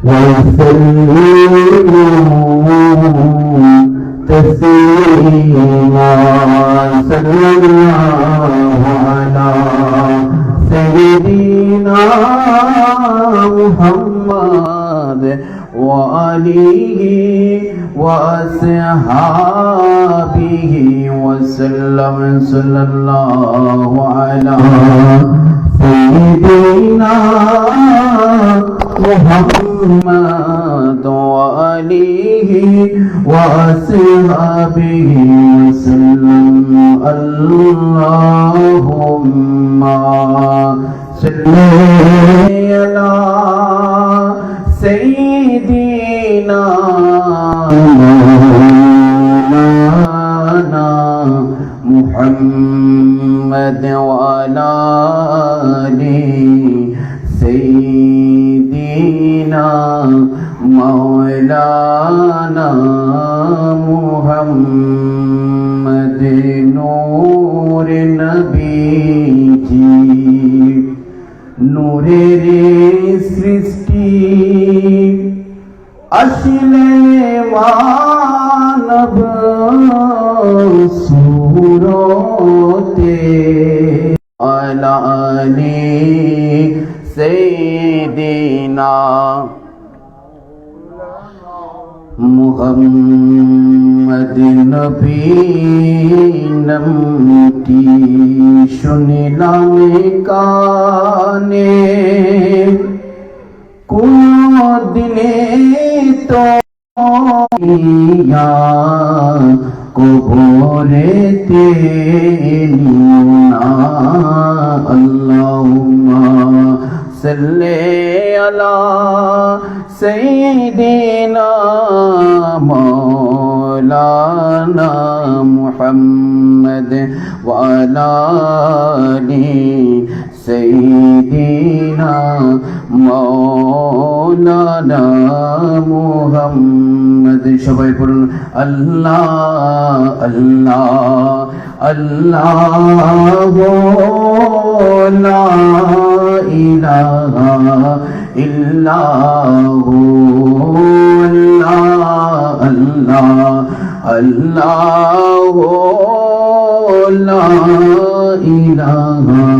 وسلموا تسليما صلى الله على سيدنا محمد وآله وأصحابه وسلم صلى الله على سيدنا محمد وآله وأصحابه وسلم اللهم صل على سيدنا مولانا محمد وعلى آله سيدنا مولانا محمد نور نبي নূরের সৃষ্টি আসলে মানব সুরতে আলানি সাইয়্যিদিনা মুহাম্মদ নবী নামটি শুনিলাম কানে কোন দিনে তো কবরেতে নিনা আল্লাহুম্মা সাল্লি আলা সাইয়্যিদিনা মাওলানা মুহাম্মদ ওয়া আলা আলি সাইয়্যিদিনা মাওলানা মুহাম্মদ সবাই পড়ুন আল্লাহ আল্লাহ আল্লাহ লা ইলাহা ইল্লাহু আল্লাহ আল্লাহ আল্লাহ লা ইলাহা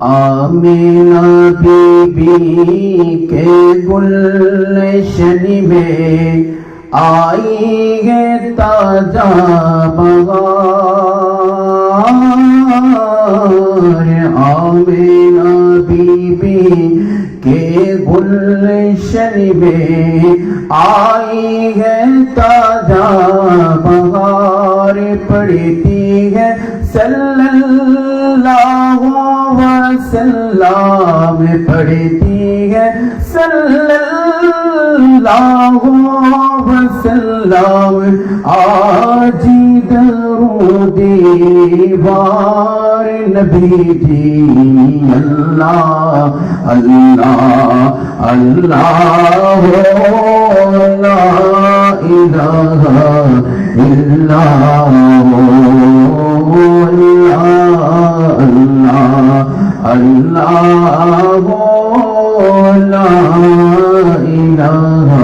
आमीना बीबी के गुलशन में आई है ताजा बहार आमीना बीबी के गुलशन में आई है ताजा बहार पड़ती है सल्लल्लाहु वसल्लम पढ़ती है सल्लल्लाहु वसल्लम आज दरूदी बार नबी जी अल्लाह अल्लाह अल्लाह ला इलाहा इल्लल्लाह अल्लाह ला इलाहा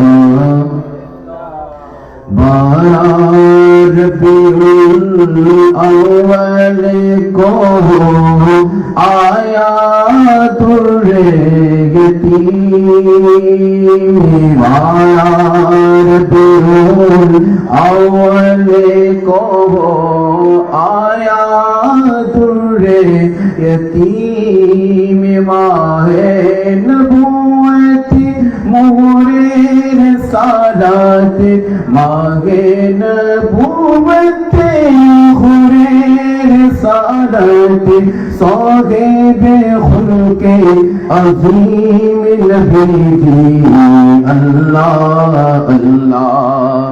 बारार रबीउल अव्वल को आया दुर्गति बारार रबीउल अव्वल को आया यतीम माहे नबूवत मोहरे सादात मागे नबूवत खुरे सादात साहिबे खुलके अजीम नबी जी अल्लाह अल्लाह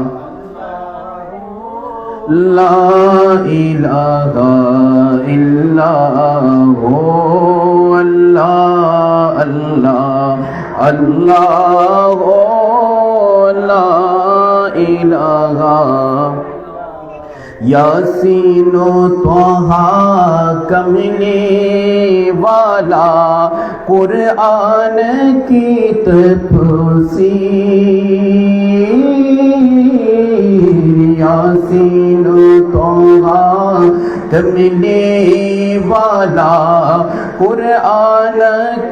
ला इलाहा इल्लल्लाहु अल्लाह अल्लाह अल्लाह ला इलाहा यासीनो त्वहा कमली वाला कुरान की तफसीर यासीनो त्वहा कमली वाला कुरान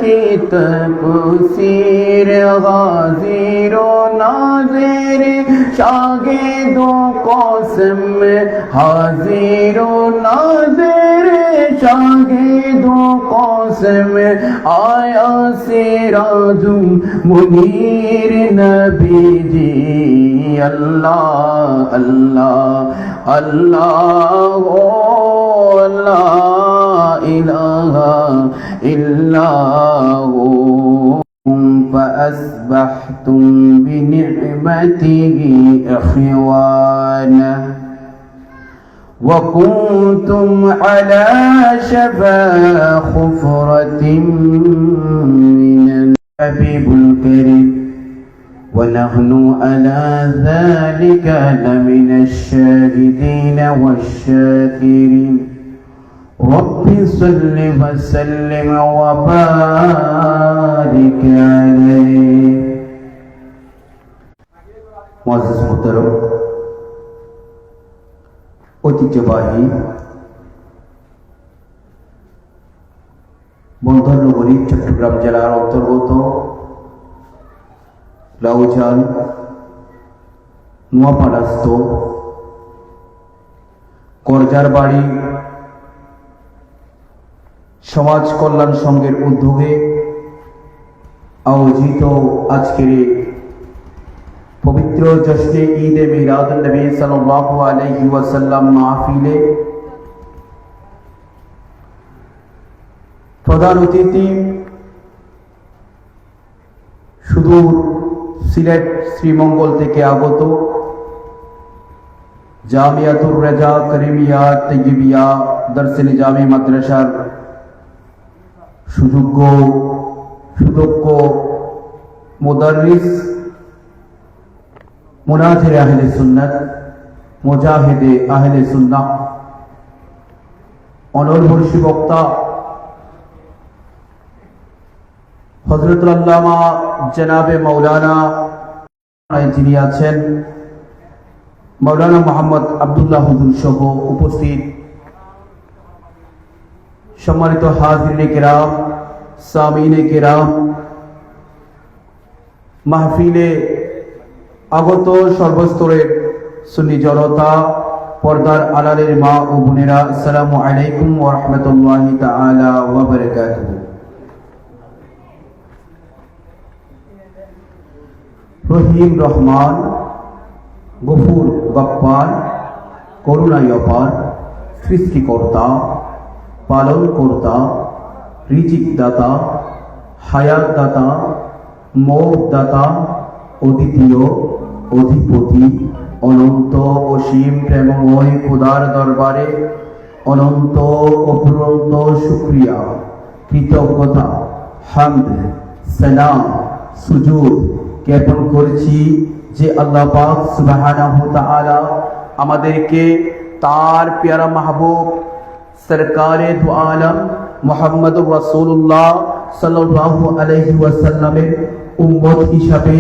की तफसीर गाज़िरो नाज़िर शागिदो कौसम हाजिरो नाज़िर शागिदो कौसम आया सिराजुम मुनीर नबी जी अल्लाह अल्लाह अल्लाह ओ अल्लाह इलाहा इल्लल्लाहु فأصبحتم بنعمته إخوانا وكنتم على شفا حفرة من الحبيب الكريم ونحن على ذلك لمن الشاهدين والشاكرين رب صل وسلم وبارك عليه معزز محترم ঐতিহ্যবাহী বন্ধন নগরী চট্টগ্রাম জেলার অন্তর্গত লাউজান নোয়াপাড়াস্থ করজার বাড়ি সমাজ কল্যাণ সংঘের উদ্যোগে আয়োজিত আজকের পবিত্র জশ্নে ঈদে মিলাদুন নবী সাল্লাল্লাহু আলাইহি ওয়াসাল্লাম মাহফিলে প্রধান অতিথি সুদূর সিলেট শ্রীমঙ্গল থেকে আগত জামিয়াতুর রাজা করিমিয়া তাইয়িবিয়া দরসে নিজামী মাদ্রাসার সুযোগ্য সুদক্ষ মুদাররিস মুনাজির আহলে সুন্নাত মুজাহিদে আহলে সুন্নাহ অনর্বশী বক্তা হযরতুল আল্লামা জনাবে মাওলানা যিনি আছেন মাওলানা মোহাম্মদ আব্দুল্লাহ হুজুর সহ উপস্থিত সম্মানিত হাজিরিনে কিরাম সামিনে কিরাম মাহফিলে আগত সর্বস্তরের সুন্নি জনতা পর্দার আড়ালের মা ও বোনেরা আসসালামু আলাইকুম ওয়া রাহমাতুল্লাহি তাআলা ওয়া বারাকাতুহু রহিম রহমান গফুর গফফার করুণায় অপার সৃষ্টিকর্তা পালন কর্তা রিজিক দাতা হায়াত দাতা মৌত দাতা অদ্বিতীয় অধিপতি অনন্ত অসীম প্রেমময় খোদার দরবারে অনন্ত অফুরন্ত শুকরিয়া কৃতজ্ঞতা হামদ সালাম সুজুদ জ্ঞাপন করেছি যে আল্লাহ পাক সুবহানাহু ওয়া তাআলা আমাদেরকে তার প্যারা মাহবুব সরকারে দু আলম মুহাম্মদুর রাসূলুল্লাহ সাল্লাল্লাহু আলাইহি ওয়াসাল্লামের উম্মত হিসাবে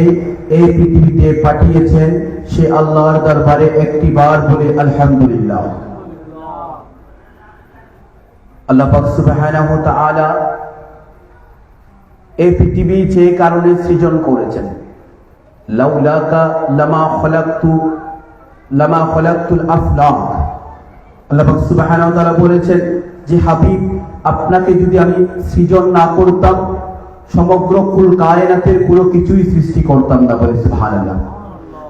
এই পৃথিবীতে পাঠিয়েছেন সে আল্লাহর দরবারে একটি বার বলে আলহামদুলিল্লাহ। আল্লাহ পাক সুবহানাহু ওয়া তাআলা এই পৃথিবী যে কারণে সৃজন করেছেন লাউলাকা লামা খলাকতুল আফলাক আল্লাহ পাক সুবহানাহু ওয়া তাআলা বলেছেন যে হাবিব আপনাকে যদি আমি সৃজন না করতাম সমগ্র কুল কায়নাতের পুরো কিছুই সৃষ্টি করতাম না বলে সুবহানাল্লাহ।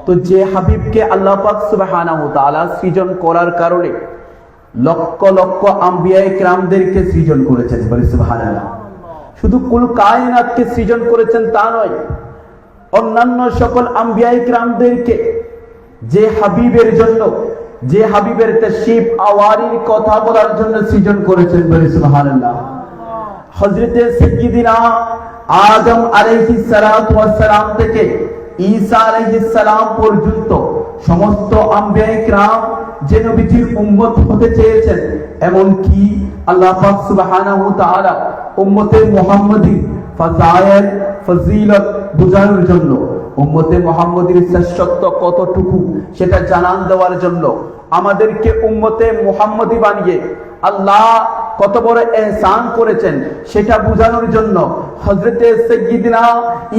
তো যে হাবিবকে আল্লাহ পাক সুবহানাহু ওয়া তাআলা সৃজন করার কারণে লক্ষ লক্ষ আম্বিয়ায়ে কিরামদেরকে সৃজন করেছেন বলে সুবহানাল্লাহ। শুধু কুল কায়নাতকে সৃজন করেছেন তা নয়, অন্যান্য সকল আম্বিয়ায়ে কিরামদেরকে যে হাবিবের জন্য যে হাবিবের তাশরীফ আওয়ারির কথা বলার জন্য সৃজন করেছেন বলে সুবহানাল্লাহ। হযরতে সাইয়্যিদিনা আদম আলাইহিস সালাতু ওয়াস সালাম থেকে ঈসা আলাইহিস সালাম পর্যন্ত সমস্ত আম্বিয়া ইকরাম যে নবীজির উম্মত হতে চেয়েছেন, এমন কি আল্লাহ পাক সুবহানাহু ওয়া তাআলা উম্মতে মুহাম্মাদী ফাযায়েল ফজিলত বুঝানোর জন্য, উম্মতে মুহাম্মাদীর শ্রেষ্ঠত্ব কতটুকু সেটা জানান দেওয়ার জন্য, আমাদেরকে উম্মতে মুহাম্মাদী বানিয়ে আল্লাহ কত বড় ইহসান করেছেন সেটা বোঝানোর জন্য হযরতে সাইয়্যিদিনা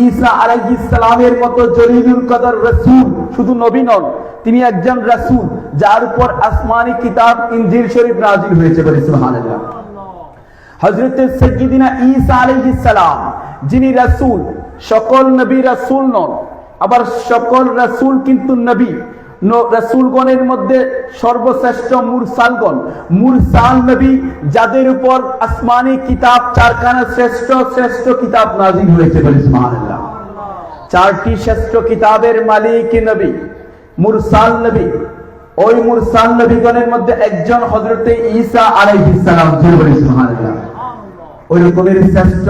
ঈসা আলাইহিস সালামের মতো জলিলুল কদর রাসূল, শুধু নবী নন, তিনি একজন রাসূল যার উপর আসমানি কিতাব ইনজিল শরীফ নাযিল হয়েছে। বলে সুবহানাল্লাহ। হযরতে সাইয়্যিদিনা ঈসা আলাইহিস সালাম যিনি রাসূল, সকল নবী রাসূল নন, আবার সকল রাসূল কিন্তু নবী। রাসূলগণের মধ্যে সর্বশ্রেষ্ঠ মুরসাল নবী, যাদের উপর আসমানি কিতাব চারখানা শ্রেষ্ঠ শ্রেষ্ঠ কিতাব নাযিল হয়েছে। বলে সুবহানাল্লাহ। চারটি শ্রেষ্ঠ কিতাবের মালিক নবী মুরসাল নবী। ওই মুরসাল নবীগণের মধ্যে একজন হযরতে ঈসা আলাইহিস সালাম। বলে সুবহানাল্লাহ। ওই রকমের শ্রেষ্ঠ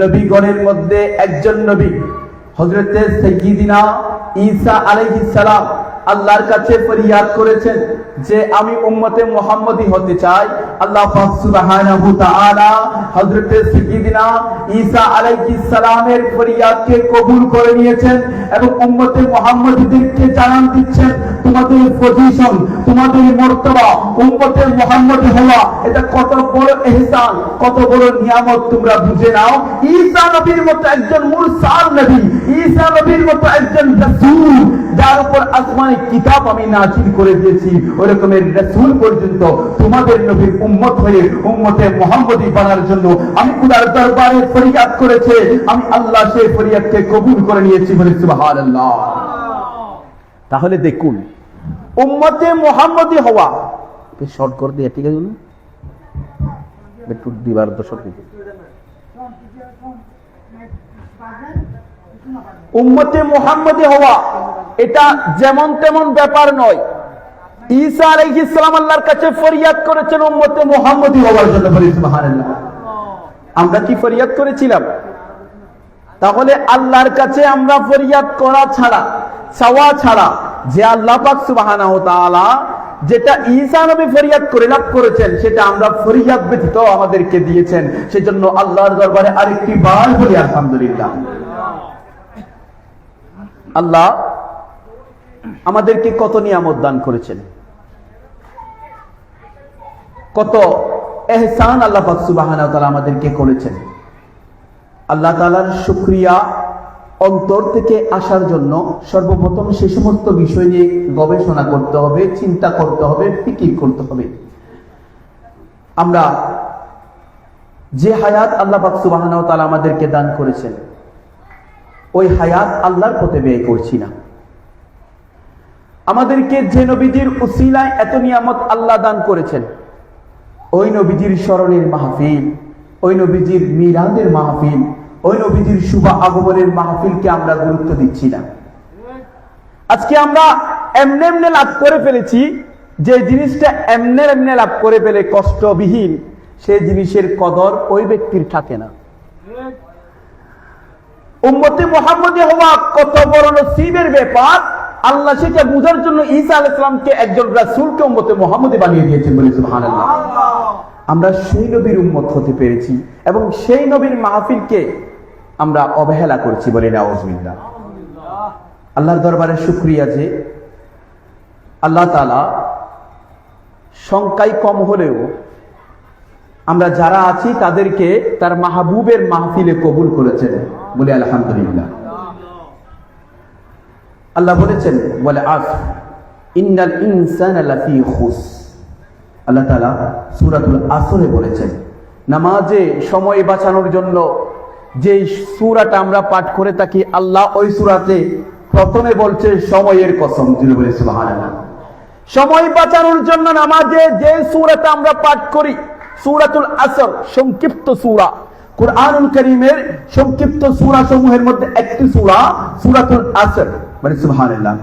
নবীগণের মধ্যে একজন নবী হযরতে সাইয়্যিদিনা ঈসা আলাইহিস সালাম আল্লাহর কাছে ফরিয়াদ করেছেন যে আমি উম্মতে মুহাম্মাদী হতে চাই। আল্লাহ পাক সুবহানাহু ওয়া তাআলা হযরতে সাইয়্যিদিনা ঈসা আলাইহিস সালামের ফরিয়াদকে কবুল করে নিয়েছেন এবং উম্মতে মুহাম্মাদীদেরকে জানান দিচ্ছেন, তোমাদের পজিশন, তোমাদের মর্তবা উম্মতে মুহাম্মাদী হওয়া, এটা কত বড় ইহসান, কত বড় নিয়ামত তোমরা বুঝে নাও। ঈসা নবীর মতো একজন মুরসাল নবী, ঈসা নবীর মতো একজন রাসূল, যার উপর আসমানি কিতাব আমি নাযিল করে দিয়েছি, ওই রকমের রাসূল পর্যন্ত তোমাদের নবীর উম্মত হয়ে উম্মতে মুহাম্মাদী বানার জন্য আমি খোদার দরবারে ফরিয়াদ করেছে, আমি আল্লাহ সেই ফরিয়াদকে কবুল করে নিয়েছি। বলে সুবহানাল্লাহ। তাহলে দেখুন, উম্মতে মুহাম্মাদী হওয়া, শর্ট করে দিয়ে ঠিক আছে একটু দিবার দর্শক, উম্মতে মুহাম্মাদী হওয়া এটা যেমন তেমন ব্যাপার নয়। ঈসা আলাইহিস সালাম আল্লাহর কাছে ফরিয়াদ করেছেন উম্মতে মুহাম্মাদী হওয়ার জন্য। বলি সুবহানাল্লাহ। আমরা কি ফরিয়াদ করেছিলাম? তাহলে আল্লাহর কাছে আমরা ফরিয়াদ করা ছাড়া, চাওয়া ছাড়া, যে আল্লাহ পাক সুবহানাহু ওয়া তাআলা যেটা ঈসা নবী ফরিয়াদ করে লাভ করেছেন সেটা আমরা ফরিয়াদ ব্যতীত আমাদেরকে দিয়েছেন, সেজন্য আল্লাহর দরবারে আরেকটি বার বলি আলহামদুলিল্লাহ। আল্লাহ আমাদেরকে কত নিয়ামত দান করেছেন, কত ইহসান আল্লাহ পাক সুবহানাহু ওয়া তাআলা আমাদেরকে করেছেন। আল্লাহ তাআলার শুকরিয়া অন্তর থেকে আসার জন্য সর্বপ্রথম সে সমস্ত বিষয় নিয়ে গবেষণা করতে হবে, চিন্তা করতে হবে, ফিকির করতে হবে। আমরা যে হায়াত আল্লাহ পাক সুবহানাহু ওয়া তাআলা আমাদেরকে দান করেছেন, ওই হায়াত আল্লাহর পথে ব্যয় করছি না। আমাদেরকে যে নবীজির উসিলায় এত নিয়ামত আল্লাহ দান করেছেন, ওই নবীজির স্মরণের মাহফিল, ওই নবীজির মিলাদের মাহফিল, ওই নবীজির শুভ আগমনের মাহফিলকে আমরা গুরুত্ব দিচ্ছি না। আজকে আমরা এমনে এমনে লাভ করে ফেলেছি, যে জিনিসটা এমনে এমনে লাভ করে ফেলে কষ্টবিহীন, সেই জিনিসের কদর ওই ব্যক্তির থাকে না। উম্মতে মুহাম্মাদী হওয়া কত বড় নসিবের ব্যাপার, আল্লাহ সেটা বুঝার জন্য ঈসা আলাইহিস সালামকে একজন রাসূলকে উম্মতে মুহাম্মাদী বানিয়ে দিয়েছেন। বলি সুবহানাল্লাহ। আমরা সেই নবীর উম্মত হতে পেরেছি এবং সেই নবীর মাহফিলকে আমরা অবহেলা করছি। বলি নাউযুবিল্লাহ। আল্লাহর দরবারে শুকরিয়া যে আল্লাহ তাআলা সংখ্যায় কম হলেও আমরা যারা আছি তাদেরকে তার মাহবুবের মাহফিলে কবুল করেছেন। বলি আলহামদুলিল্লাহ। আল্লাহ বলেছেন, বলে আসর ইন্নাল ইনসানা লাফি খুস। আল্লাহ তাআলা সূরাতুল আসরে বলেছেন, নামাজে সময় বাঁচানোর জন্য যে সূরাটা আমরা পাঠ করে থাকি, আল্লাহ ওই সূরাতে প্রথমে বলছে সময়ের কসম। বলে সুবহানাল্লাহ। সময় বাঁচানোর জন্য নামাজে যে সূরাটা আমরা পাঠ করি, সূরাতুল আসর, সংক্ষিপ্ত সূরা, কুরআনুল কারীমের সংক্ষিপ্ত সূরা সমূহের মধ্যে একটি সূরা সূরাতুল আসর। বলে সুবহানাল্লাহ।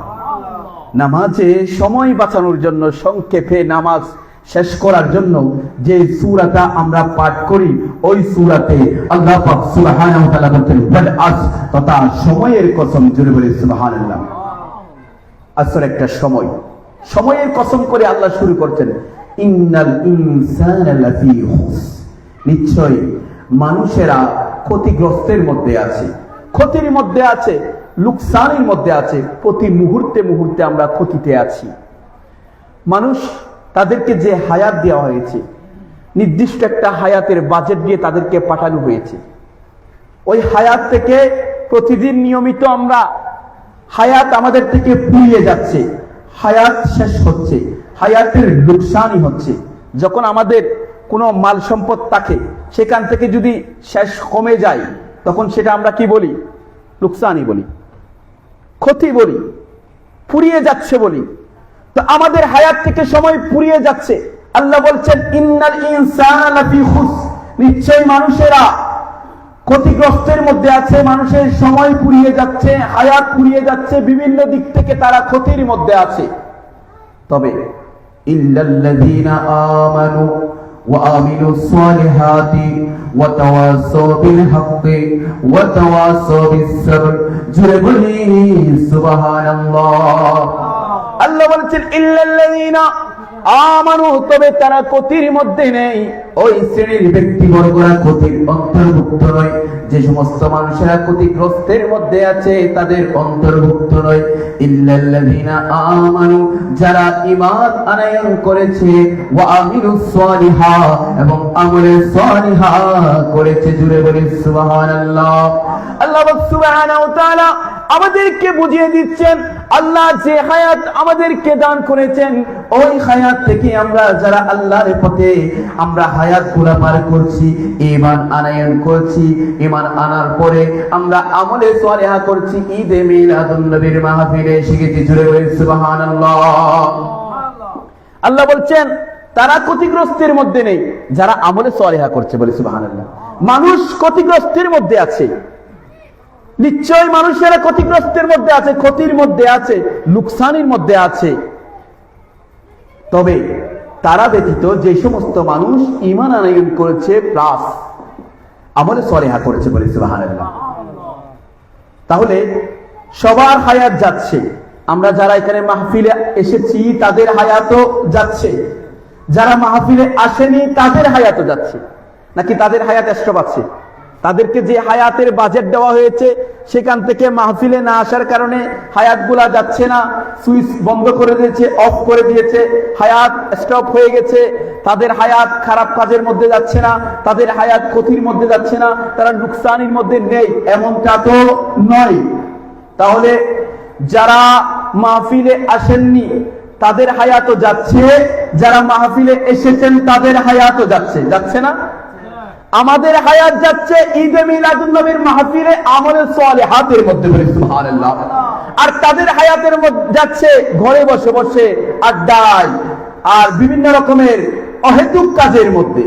নামাজে সময় বাঁচানোর জন্য, সংক্ষেপে নামাজ শেষ করার জন্য যে সূরাটা আমরা পাঠ করি, ওই সূরাতে আল্লাহ পাক সুবহানাহু ওয়া তাআলা বলেন ওয়াল আসর, তথা সময়ের কসম। জোরে বলে সুবহানাল্লাহ। আসর একটা সময়, সময়ের কসম করে আল্লাহ শুরু করছেন, ইন্নাল ইনসানা লাফি খুসর, নিশ্চয় মানুষেরা ক্ষতিগ্রস্তের মধ্যে আছে, ক্ষতির মধ্যে আছে, লোকসানের মধ্যে আছে। প্রতি মুহূর্তে মুহূর্তে আমরা ক্ষতিতে আছি। মানুষ, তাদেরকে যে হায়াত দেওয়া হয়েছে, নির্দিষ্ট একটা হায়াতের বাজেট দিয়ে তাদেরকে পাঠানো হয়েছে, ওই হায়াত থেকে প্রতিদিন নিয়মিত আমরা হায়াত আমাদের থেকে ফুরিয়ে যাচ্ছে, হায়াত শেষ হচ্ছে, হায়াতের লোকসানই হচ্ছে। যখন আমাদের কোনো মাল সম্পদ থাকে, সেখান থেকে যদি শেষ কমে যায়, তখন সেটা আমরা কি বলি? লোকসানই বলি, ক্ষতি বলি, ফুরিয়ে যাচ্ছে বলি। তো আমাদের হায়াত থেকে সময় ফুরিয়ে যাচ্ছে। আল্লাহ বলছেন, ইন্নাল ইনসানা লাফি খুসর, নিশ্চয় মানুষেরা ক্ষতিগ্রস্তের মধ্যে আছে, মানুষের সময় ফুরিয়ে যাচ্ছে, হায়াত ফুরিয়ে যাচ্ছে, বিভিন্ন দিক থেকে তারা ক্ষতির মধ্যে আছে। তবে ইল্লাল্লাযীনা আমানু ওয়া আমিলুস সালিহাতি ওয়া তাওয়াসাউ বিল হাক্কি ওয়া তাওয়াসাউ বিস সাবর, জুড়ে বলি সুবহানাল্লাহ। আল্লাহ বলেছেন, ইল্লাল্লাযীনা আমানু, তবে তারা ক্ষতির মধ্যে নেই। ওই শ্রেণীর ব্যক্তিবর্গরা ক্ষতির অন্তর্ভুক্ত নয়। যে সমস্ত মানুষেরা ক্ষতিগ্রস্তের মধ্যে আছে, তাদের অন্তর্ভুক্ত নয়। ইল্লাল্লাযীনা আমানু, যারা ঈমান আনয়ন করেছে, ওয়া আমিলুস সালিহাত, এবং আমলে সালিহা করেছে। জুড়ে বলি সুবহানাল্লাহ। আল্লাহ সুবহানাহু ওয়া তাআলা আমাদেরকে বুঝিয়ে দিচ্ছেন, আল্লাহ যে হায়াত আমাদেরকে দান করেছেন, ওই হায়াত থেকে আমরা যারা আল্লাহর পথে আমরা হায়াত গুলা পার করছি, ঈমান আনয়ন করছি, ঈমান আনার পরে আমরা আমলে সালিহা করছি, ঈদে মিলাদুন নবীর মাহফিলে শিখেছি। জুড়ে বলি সুবহানাল্লাহ। আল্লাহ বলছেন, তারা ক্ষতিগ্রস্তের মধ্যে নেই যারা আমলে সালিহা করছে। বলি সুবহানাল্লাহ। মানুষ ক্ষতিগ্রস্তের মধ্যে আছে, নিশ্চয় মানুষেরা ক্ষতিগ্রস্তের মধ্যে আছে, ক্ষতির মধ্যে আছে, লোকসানের মধ্যে আছে। তবে তারা ব্যতীত যে সমস্ত মানুষ ঈমান আনয়ন করেছে প্লাস আমলে সালিহা করেছে। বলি সুবহানাল্লাহ। তাহলে সবার হায়াত যাচ্ছে। আমরা যারা এখানে মাহফিলে এসেছি তাদের হায়াতও যাচ্ছে, যারা মাহফিলে আসেনি তাদের হায়াতও যাচ্ছে। নাকি তাদের হায়াত স্টপ আছে? তাদেরকে যে হায়াতের বাজেট দেওয়া হয়েছে, সেখান থেকে মাহফিলে না আসার কারণে হায়াতগুলা যাচ্ছে না, সুইচ বন্ধ করে দিয়েছে, অফ করে দিয়েছে, হায়াত স্টপ হয়ে গেছে। তাদের হায়াত খারাপ কাজের মধ্যে যাচ্ছে না, তাদের হায়াত ক্ষতির মধ্যে যাচ্ছে না, তারা লোকসানের মধ্যে নেই, এমনটা তো নয়। তাহলে যারা মাহফিলে আসেননি তাদের হায়াতও যাচ্ছে, যারা মাহফিলে এসেছেন তাদের হায়াতও যাচ্ছে, যাচ্ছে না? আমাদের হায়াত যাচ্ছে ঈদে মিলাদুন নবীর মাহফিলে আমলে সালিহাতের মধ্যে। বলি সুবহানাল্লাহ। আর তাদের হায়াতের মধ্যে যাচ্ছে ঘরে বসে বসে আড্ডায় আর বিভিন্ন রকমের অহেতুক কাজের মধ্যে।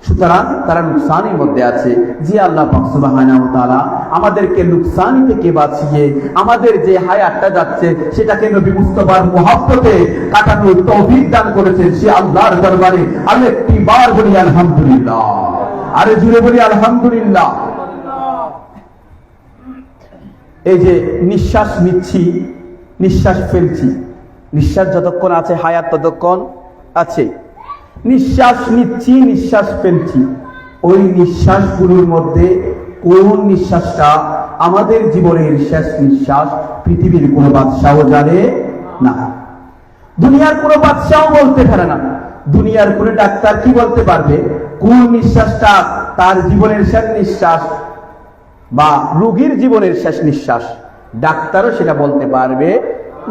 সুতরাং তারা লোকসানের মধ্যে আছে। জি আল্লাহ পাক সুবহানাহু ওয়া তাআলা আমাদেরকে লোকসান থেকে বাঁচিয়ে আমাদের যে হায়াতটা যাচ্ছে সেটাকে নবী মুস্তাফার মুহাব্বতে কাটানোর তৌফিক দান করেছেন। সে আল্লাহর দরবারে আরেকটি বার বলি আলহামদুলিল্লাহ। আরে জুড়ে বলি আলহামদুলিল্লাহ। এই যে নিঃশ্বাস নিচ্ছি, নিঃশ্বাস ফেলছি, নিঃশ্বাস যতক্ষণ আছে হায়াত ততক্ষণ আছে। নিঃশ্বাস নিচ্ছি, নিঃশ্বাস ফেলছি, ওই নিঃশ্বাসগুলোর মধ্যে কোন নিঃশ্বাসটা আমাদের জীবনের শেষ নিঃশ্বাস পৃথিবীর কোনো বাদশাহ জানে না, দুনিয়ার কোনো বাদশাহ বলতে পারে না। দুনিয়ার কোনো ডাক্তার কি বলতে পারবে কোন নিঃশ্বাসটা তার জীবনের শেষ নিঃশ্বাস বা রোগীর জীবনের শেষ নিঃশ্বাস? ডাক্তারও সেটা বলতে পারবে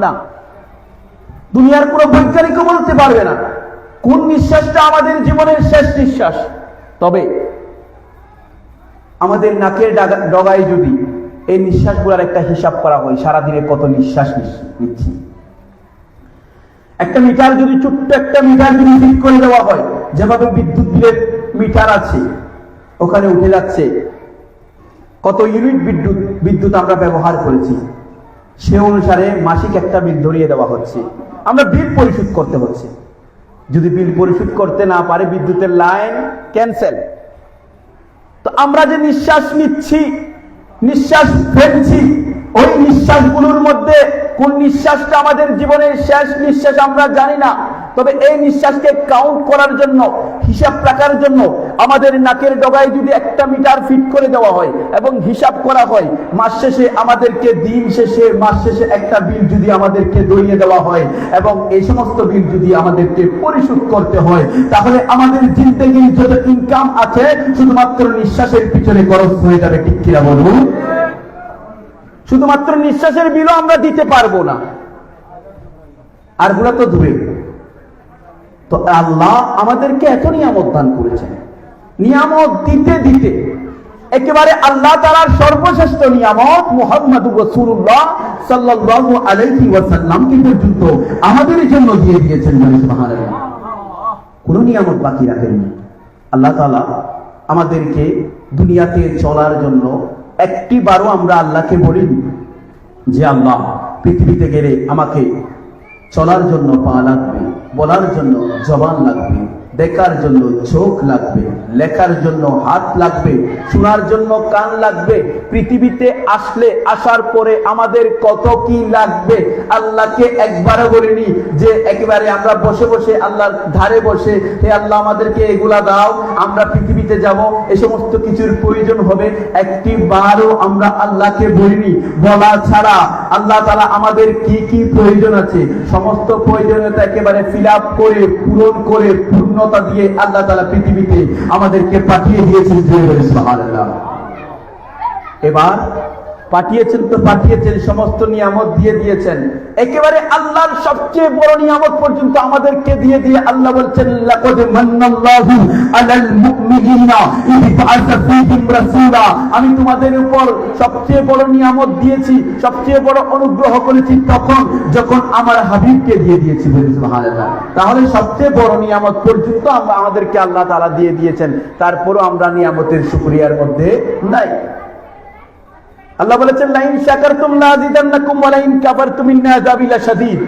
না, দুনিয়ার কোনো বৈজ্ঞানিকও বলতে পারবে না কোন নিঃশ্বাসটা আমাদের জীবনের শেষ নিঃশ্বাস। তবে আমাদের নাকের ডগায় যদি এই নিঃশ্বাসগুলোর একটা হিসাব করা হয়, সারাদিনে কত নিঃশ্বাস নিচ্ছি, একটা মিটার যদি, ছোট্ট একটা মিটার যদি ফিট করে দেওয়া হয়, যেভাবে বিদ্যুৎ বিলের মিটার আছে, ওখানে উঠে যাচ্ছে কত ইউনিট বিদ্যুৎ আমরা ব্যবহার করেছি, সে অনুসারে মাসিক একটা বিল ধরিয়ে দেওয়া হচ্ছে, আমরা বিল পরিশোধ করতে হচ্ছে। যদি বিল পরিশোধ করতে না পারে, বিদ্যুতের লাইন ক্যান্সেল। তো আমরা যে নিঃশ্বাস নিচ্ছি, নিঃশ্বাস ফেলছি, ওই নিঃশ্বাসগুলোর মধ্যে কোন নিঃশ্বাসটা আমাদের জীবনের শেষ নিঃশ্বাস আমরা জানি না, তবে এই নিঃশ্বাসকে কাউন্ট করার জন্য, হিসাব রাখার জন্য আমাদের নাকের ডগায় যদি একটা মিটার ফিট করে দেওয়া হয় এবং হিসাব করা হয়, মাস শেষে আমাদেরকে দিন শেষে মাস শেষে একটা বিল যদি আমাদেরকে ধরিয়ে দেওয়া হয় এবং এই সমস্ত বিল যদি আমাদেরকে পরিশোধ করতে হয়, তাহলে আমাদের জিন্দেগির যত ইনকাম আছে শুধুমাত্র নিঃশ্বাসের পিছনে খরচ হয়ে যাবে। ঠিক কিনা বলুন? শুধুমাত্র নিঃশ্বাসের বিলও আমরা দিতে পারবো না, আর গুলা তো দূরে। তো আল্লাহ আমাদেরকে এত নিয়ামত দান করেছেন, নিয়ামত দিতে দিতে একেবারে আল্লাহ তাআলার সর্বশ্রেষ্ঠ নিয়ামত মুহাম্মদুর রাসূলুল্লাহ সাল্লাল্লাহু আলাইহি ওয়াসাল্লামকে পর্যন্ত আমাদের জন্য দিয়ে দিয়েছেন। সুবহানাল্লাহ, কোন নিয়ামত বাকি রাখেননি। আল্লাহ তাআলা আমাদেরকে দুনিয়াতে চলার জন্য একটি বারও আমরা আল্লাহকে বলিনি যে আল্লাহ পৃথিবীতে গেলে আমাকে চলার জন্য পা লাগবে, বলার জন্য জবান লাগবে, দেখার জন্য চোখ লাগবে, লেখার জন্য হাত লাগবে, শোনার জন্য কান লাগবে। পৃথিবীতে আসার পরে আমাদের কত কি লাগবে আল্লাহকে একবারও বলিনি যে একেবারে আমরা বসে বসে আল্লাহর ধারে বসে, হে আল্লাহ আমাদেরকে এগুলা দাও, আমরা পৃথিবীতে যাব, এই সমস্ত কিছুর প্রয়োজন হবে, একটি বারও আমরা আল্লাহকে বলিনি। বলা ছাড়া আল্লাহ তাআলা আমাদের কি কি প্রয়োজন আছে সমস্ত প্রয়োজনীয়তা একেবারে ফিল আপ করে, পূরণ করে, পূর্ণতা দিয়ে আল্লাহ তাআলা পৃথিবীতে আমাদেরকে পাঠিয়ে দিয়েছেন। সুবহানাল্লাহ। এবার পাঠিয়েছেন তো পাঠিয়েছেন, সমস্ত নিয়ামত দিয়ে দিয়েছেন, একেবারে আল্লাহর সবচেয়ে বড় নিয়ামত পর্যন্ত আমাদেরকে দিয়ে দিয়ে আল্লাহ বলছেন লাকাদ মান্নাল্লাহু আলাল মুমিনিনা ইয বা'আসা ফীহিম রাসূলা। আমি তোমাদের উপর সবচেয়ে বড় নিয়ামত দিয়েছি, সবচেয়ে বড় অনুগ্রহ করেছি তখন যখন আমার হাবিবকে দিয়ে দিয়েছি। সুবহানাল্লাহ। তাহলে সবচেয়ে বড় নিয়ামত পর্যন্ত আমাদেরকে আল্লাহ তাআলা দিয়ে দিয়েছেন, তারপরও আমরা নিয়ামতের শুকরিয়ার মধ্যে নাই। আল্লাহ বলেছেন লাইন শাকারতুম লাযিদান্নাকুম ওয়া লাইন কাফারতুম ইন্না আযাবি লাশাদীদ,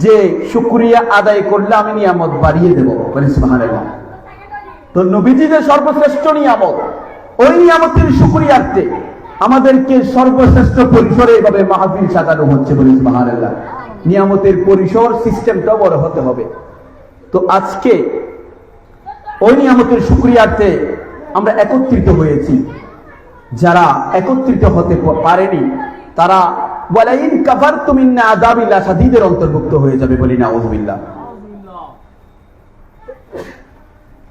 যে শুকরিয়া আদায় করলে আমি নিয়ামত বাড়িয়ে দেব। বলেন সুবহানাল্লাহ। তো নবীজিদের সর্বশ্রেষ্ঠ নিয়ামত, ওই নিয়ামতের শুকরিয়ার্থে আমাদেরকে সর্বশ্রেষ্ঠ পরিসরে এভাবে মাহফিল সাজানো হচ্ছে। বলেন সুবহানাল্লাহ। নিয়ামতের পরিসর সিস্টেমটা বড় হতে হবে। তো আজকে ওই নিয়ামতের শুকরিয়ার্থে আমরা একত্রিত হয়েছি। যারা একত্রিত হতে পারেনি তারা ওয়ালাইন কাফারতুম ইন্না আযাবি লাশাদীদের অন্তর্ভুক্ত হয়ে যাবে। বলি নাউযুবিল্লাহ।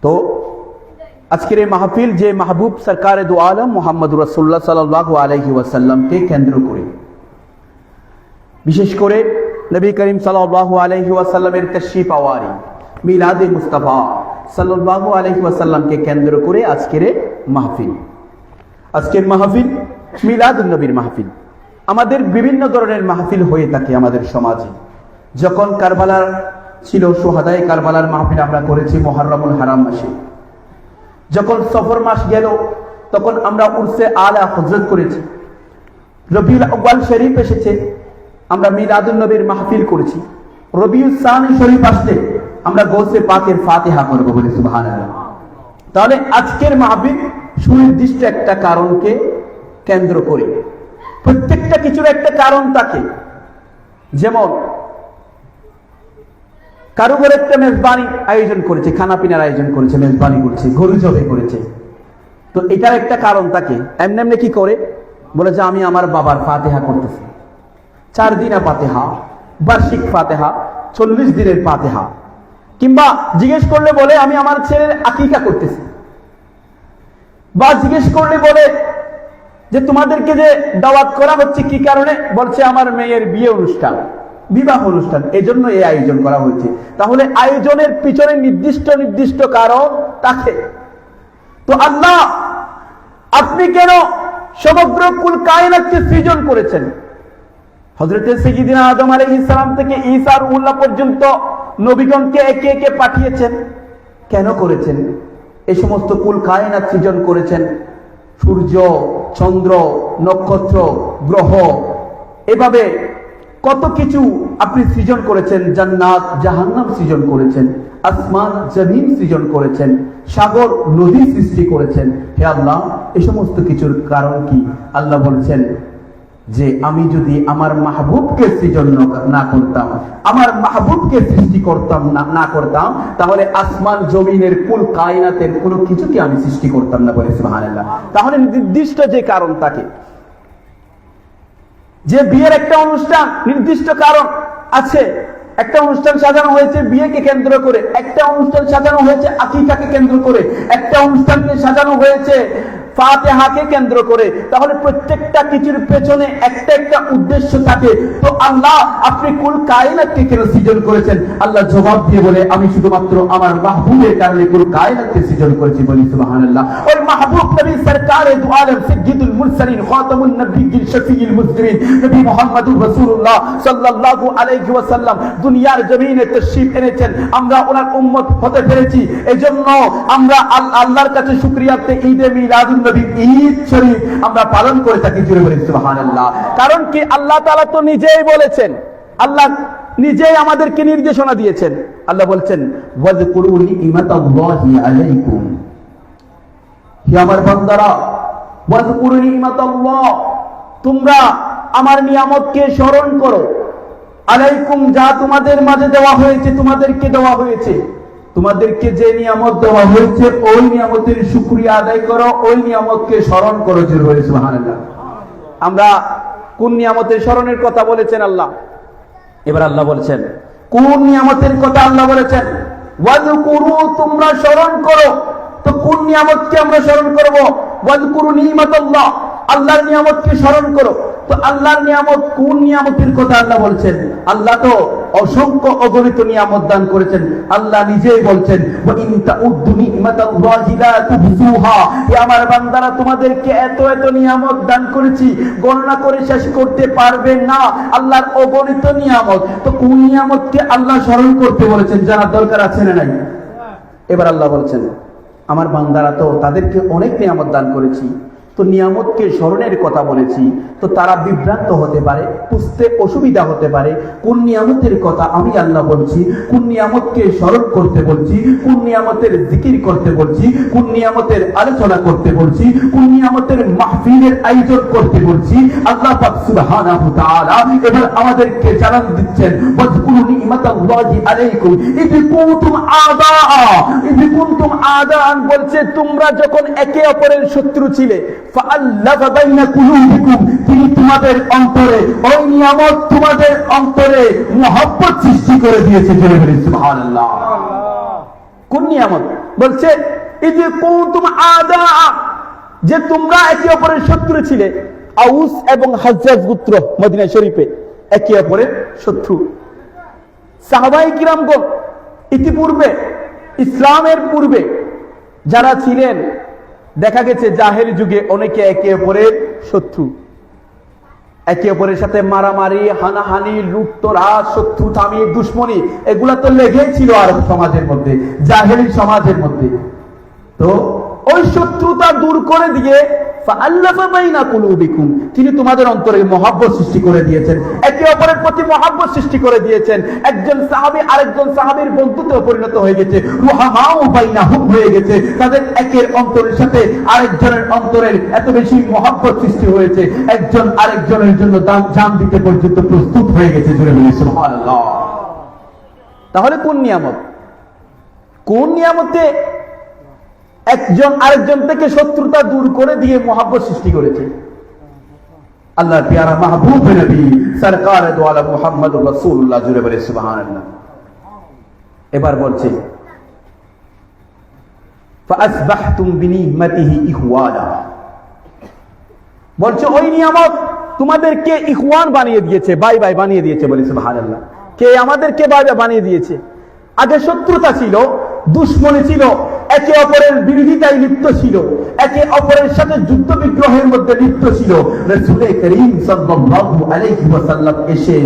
তো আজকের এই মাহফিল যে মাহবুব সরকারে দু আলম মুহাম্মদুর রাসূলুল্লাহ সাল্লাল্লাহু আলাইহি ওয়াসাল্লামকে কেন্দ্র করে, বিশেষ করে নবী করিম সাল্লাল্লাহু আলাইহি ওয়াসাল্লামের তাশরীফ আওয়ারি মিলাদে মুস্তাফা সাল্লাল্লাহু আলাইহি ওয়াসাল্লামকে কেন্দ্র করে আজকের এই মাহফিল। আজকের মাহফিল মিলাদুন নবীর মাহফিল। আমাদের বিভিন্ন ধরনের মাহফিল হয়ে থাকে আমাদের সমাজে। যখন কারবালার ছিল, শুহাদায়ে কারবালার মাহফিল আমরা করেছি মুহররমুল হারাম মাসে। যখন সফর মাস গেল তখন আমরা উরসে আলা হযরত করেছি। রবিউল আউয়াল শরীফ এসেছে, আমরা মিলাদুন নবীর মাহফিল করেছি। রবিউল সানি শরীফ আসলে আমরা গৌসে পাকের ফাতিহা করব। বলি সুবহানাল্লাহ। তাহলে আজকের মাহফিল সুনির্দিষ্ট একটা কারণকে কেন্দ্র করে, প্রত্যেকটা কিছুর একটা কারণ থাকে। যেমন কারো ঘরে একটা মেজবানি আয়োজন করেছে, খানা পিনার আয়োজন করেছে, মেজবানি করেছে, গরু জবে করেছে, তো এটার একটা কারণ থাকে। এমনি এমনি কি করে বলে যে আমি আমার বাবার ফাতিহা করতেছি, 4 দিনের ফাতিহা, বার্ষিক ফাতিহা, 40 দিনের ফাতিহা, কিংবা জিজ্ঞেস করলে বলে আমি আমার ছেলের আকিকা করতেছি, বা জিজ্ঞেস করলে বলে যে তোমাদেরকে যে দাওয়াত করা হচ্ছে কি কারণে, বলছে আমার মেয়ের বিয়ে অনুষ্ঠান, বিবাহ অনুষ্ঠান, এজন্য এই আয়োজন করা হয়েছে। তাহলে আয়োজনের পিছনে নির্দিষ্ট নির্দিষ্ট কারণ থাকে। তো আল্লাহ আপনি কেন সমগ্র কুল কায়নাতকে সৃজন করেছেন? হযরত সাইয়্যিদিনা আদম আলাইহিস সালাম থেকে ঈসা রূহুল্লাহ পর্যন্ত নবীগণকে একে একে পাঠিয়েছেন। কেন করেছেন? এই সমস্ত কুল কায়নাত সৃজন করেছেন। সূর্য, চন্দ্র, নক্ষত্র, গ্রহ, এভাবে কত কিছু আপনি সৃজন করেছেন। জান্নাত, জাহান্নাম সৃজন করেছেন, আসমান জমিন সৃজন করেছেন, সাগর নদী সৃষ্টি করেছেন। হে আল্লাহ, এই সমস্ত কিছুর কারণ কি? আল্লাহ বলছেন যে আমি যদি আমার মাহবুবকে সৃজন না করতাম, আমার মাহবুবকে সৃষ্টি করতাম না করতাম, তাহলে আসমান জমিনের কুল কায়নাতের কোনো কিছুকে আমি সৃষ্টি করতাম না, বলে সুবহানাল্লাহ। তাহলে নির্দিষ্ট যে কারণ থাকে, যে বিয়ের একটা অনুষ্ঠান নির্দিষ্ট কারণ আছে, একটা অনুষ্ঠান সাজানো হয়েছে বিয়েকে কেন্দ্র করে, একটা অনুষ্ঠান সাজানো হয়েছে আকিকাকে কেন্দ্র করে, একটা অনুষ্ঠানকে সাজানো হয়েছে ফাতিহাকে কেন্দ্র করে, তাহলে প্রত্যেকটা কিছুর পেছনে একটা একটা উদ্দেশ্য থাকে। তো আল্লাহ আপনি কুল কায়নাতকে কেন সৃজন করেছেন? আল্লাহ জবাব দিয়ে বলে, আমি শুধুমাত্র আমার মাহবুবের কারণে কুল কায়নাতকে সৃজন করেছি, বলি সুবহানাল্লাহ। ওই মাহবুব নবী সরকারে দু আলম সাইয়্যিদুল মুরসালিন খাতামুন নবিয়্যিন শফিউল মুসলিমিন নবী মুহাম্মদুর রাসূলুল্লাহ সাল্লাল্লাহু আলাইহি ওয়াসাল্লাম দুনিয়ার জমিনে তাশরীফ এনেছেন, আমরা ওনার উম্মত হতে পেরেছি। এজন্য আমরা আল্লাহর কাছে শুকরিয়াতে ঈদে মিলাদুন নবী, ঈদ শরীফ আমরা পালন করে থাকি, জুড়ে বলি সুবহানাল্লাহ। কারণ কি? আল্লাহ তাআলা তো নিজেই বলেছেন, আল্লাহ নিজেই আমাদেরকে নির্দেশনা দিয়েছেন। আল্লাহ বলছেন, ওয়াযকুরু নি'মাতাল্লাহি আলাইকুম, হে আমার বান্দারা, ওয়াযকুরু নি'মাতাল্লাহ, তোমরা আমার নিয়ামতকে স্মরণ করো, আলাইকুম, যা তোমাদের মাঝে দেওয়া হয়েছে, তোমাদেরকে দেওয়া হয়েছে, তোমাদেরকে যে নিয়ামত দেওয়া হয়েছে ওই নিয়ামতের শুকরিয়া আদায় করো, ওই নিয়ামতকে স্মরণ করো, জোরে সুবহানাল্লাহ। আমরা কোন নিয়ামতের স্মরণের কথা বলেছেন আল্লাহ? এবার আল্লাহ বলছেন কোন নিয়ামতের কথা আল্লাহ বলেছেন, ওয়াযকুরু, তোমরা স্মরণ করো। তো কোন নিয়ামতকে আমরা স্মরণ করব? ওয়াযকুরু নি'মাতাল্লাহ, আল্লাহর নিয়ামতকে স্মরণ করো। তো আল্লাহর নিয়ামত, কোন নিয়ামতের কথা আল্লাহ বলছেন? আল্লাহ তো অসংখ্য অগণিত নিয়ামত দান করেছেন। আল্লাহ নিজেই বলছেন, ওয়া ইন তাউদ্দু নি'মাতাল্লাহি লা তুহসুহা, হে আমার বান্দারা, তোমাদেরকে এত এত নিয়ামত দান করেছি, গণনা করে শেষ করতে পারবে না, আল্লাহর অগণিত নিয়ামত। তো কোন নিয়ামতকে আল্লাহ স্মরণ করতে বলেছেন, জানার দরকার আছে না নাই? এবার আল্লাহ বলছেন, আমার বান্দারা তো তাদেরকে অনেক নিয়ামত দান করেছি, তো নিয়ামতকে স্মরণের কথা বলেছি, তো তারা বিভ্রান্ত হতে পারে, বুঝতে অসুবিধা হতে পারে কোন নিয়ামতের কথা আমি আল্লাহ বলছি, কোন নিয়ামতকে স্মরণ করতে বলছি, কোন নিয়ামতের জিকির করতে বলছি, কোন নিয়ামতের আলোচনা করতে বলছি, কোন নিয়ামতের মাহফিলের আয়োজন করতে বলছি। আল্লাহ পাক সুবহানাহু ওয়া তাআলা এবার আমাদেরকে জানান দিচ্ছেন, ওয়াযকুরু নি'মাতাল্লাহি আলাইকুম ইয কুনতুম আদাআন, বলছে তোমরা যখন একে অপরের শত্রু ছিলে, ফাআল্লাফা বাইনা কুলুবিকুম, তিনি তোমাদের অন্তরে, ওই নিয়ামত তোমাদের অন্তরে মুহাব্বত সৃষ্টি করে দিয়েছে, জোরে বলি সুবহানাল্লাহ। কোন নিয়ামত? বলছে ইয কুনতুম আদাআ, যে তোমরা একে অপরের শত্রু ছিলে। আউস এবং হাজরাজ গোত্র মদিনা শরীফে একে অপরের শত্রু। সাহাবায়ে কিরামগণ ইতিপূর্বে, ইসলামের পূর্বে যারা ছিলেন, দেখা গেছে জাহেলি যুগে অনেকে একে অপরের শত্রু, একে অপরের সাথে মারামারি, হানাহানি, লুটতরাজ, শত্রু তামি, দুশ্মনী, এগুলা তো লেগেই ছিল আরব সমাজের মধ্যে, জাহেলি সমাজের মধ্যে। তো ওই শত্রুতা দূর করে দিয়ে ফাআল্লাফা বাইনা কুলুবিকুম, তিনি তোমাদের অন্তরে মহব্বত সৃষ্টি করে দিয়েছেন, একে অপরের প্রতি মহব্বত সৃষ্টি করে দিয়েছেন। একজন সাহাবী আরেকজন সাহাবীর বন্ধুত্বে পরিণত হয়ে গেছে, রুহামাউ বাইনাহুম হয়ে গেছে, তাদের একের অন্তরের সাথে আরেকজনের অন্তরের এত বেশি মহব্বত সৃষ্টি হয়েছে, একজন আরেকজনের জন্য জান দিতে পর্যন্ত প্রস্তুত হয়ে গেছে, জোরে বলি সুবহানাল্লাহ। তাহলে কোন নিয়ামত? কোন নিয়ামতে একজন আরেকজন থেকে শত্রুতা দূর করে দিয়ে মহব্বত সৃষ্টি করেছে? আল্লাহর প্যারা মাহবুব নবী সরকারে দো আলম মুহাম্মদুর রাসূলুল্লাহ, জুড়ে বলে সুবহানাল্লাহ। এবার বলছে ফাআসবাহতুম বিনিমাতিহি ইখওয়ানা, বলছে ওই নিয়ামত তোমাদেরকে ইখওয়ান বানিয়ে দিয়েছে, ভাই ভাই বানিয়ে দিয়েছে, বলে সুবহানাল্লাহ। কে আমাদেরকে ভাই ভাই বানিয়ে দিয়েছে? আগে শত্রুতা ছিল, দুশ্মনী ছিল, একে অপরের বিরোধিতায় লিপ্ত ছিল, একে অপরের সাথে যুদ্ধ বিগ্রহের মধ্যে লিপ্ত ছিল। রাসূল করিম সাল্লাল্লাহু আলাইহি ওয়াসাল্লাম এসে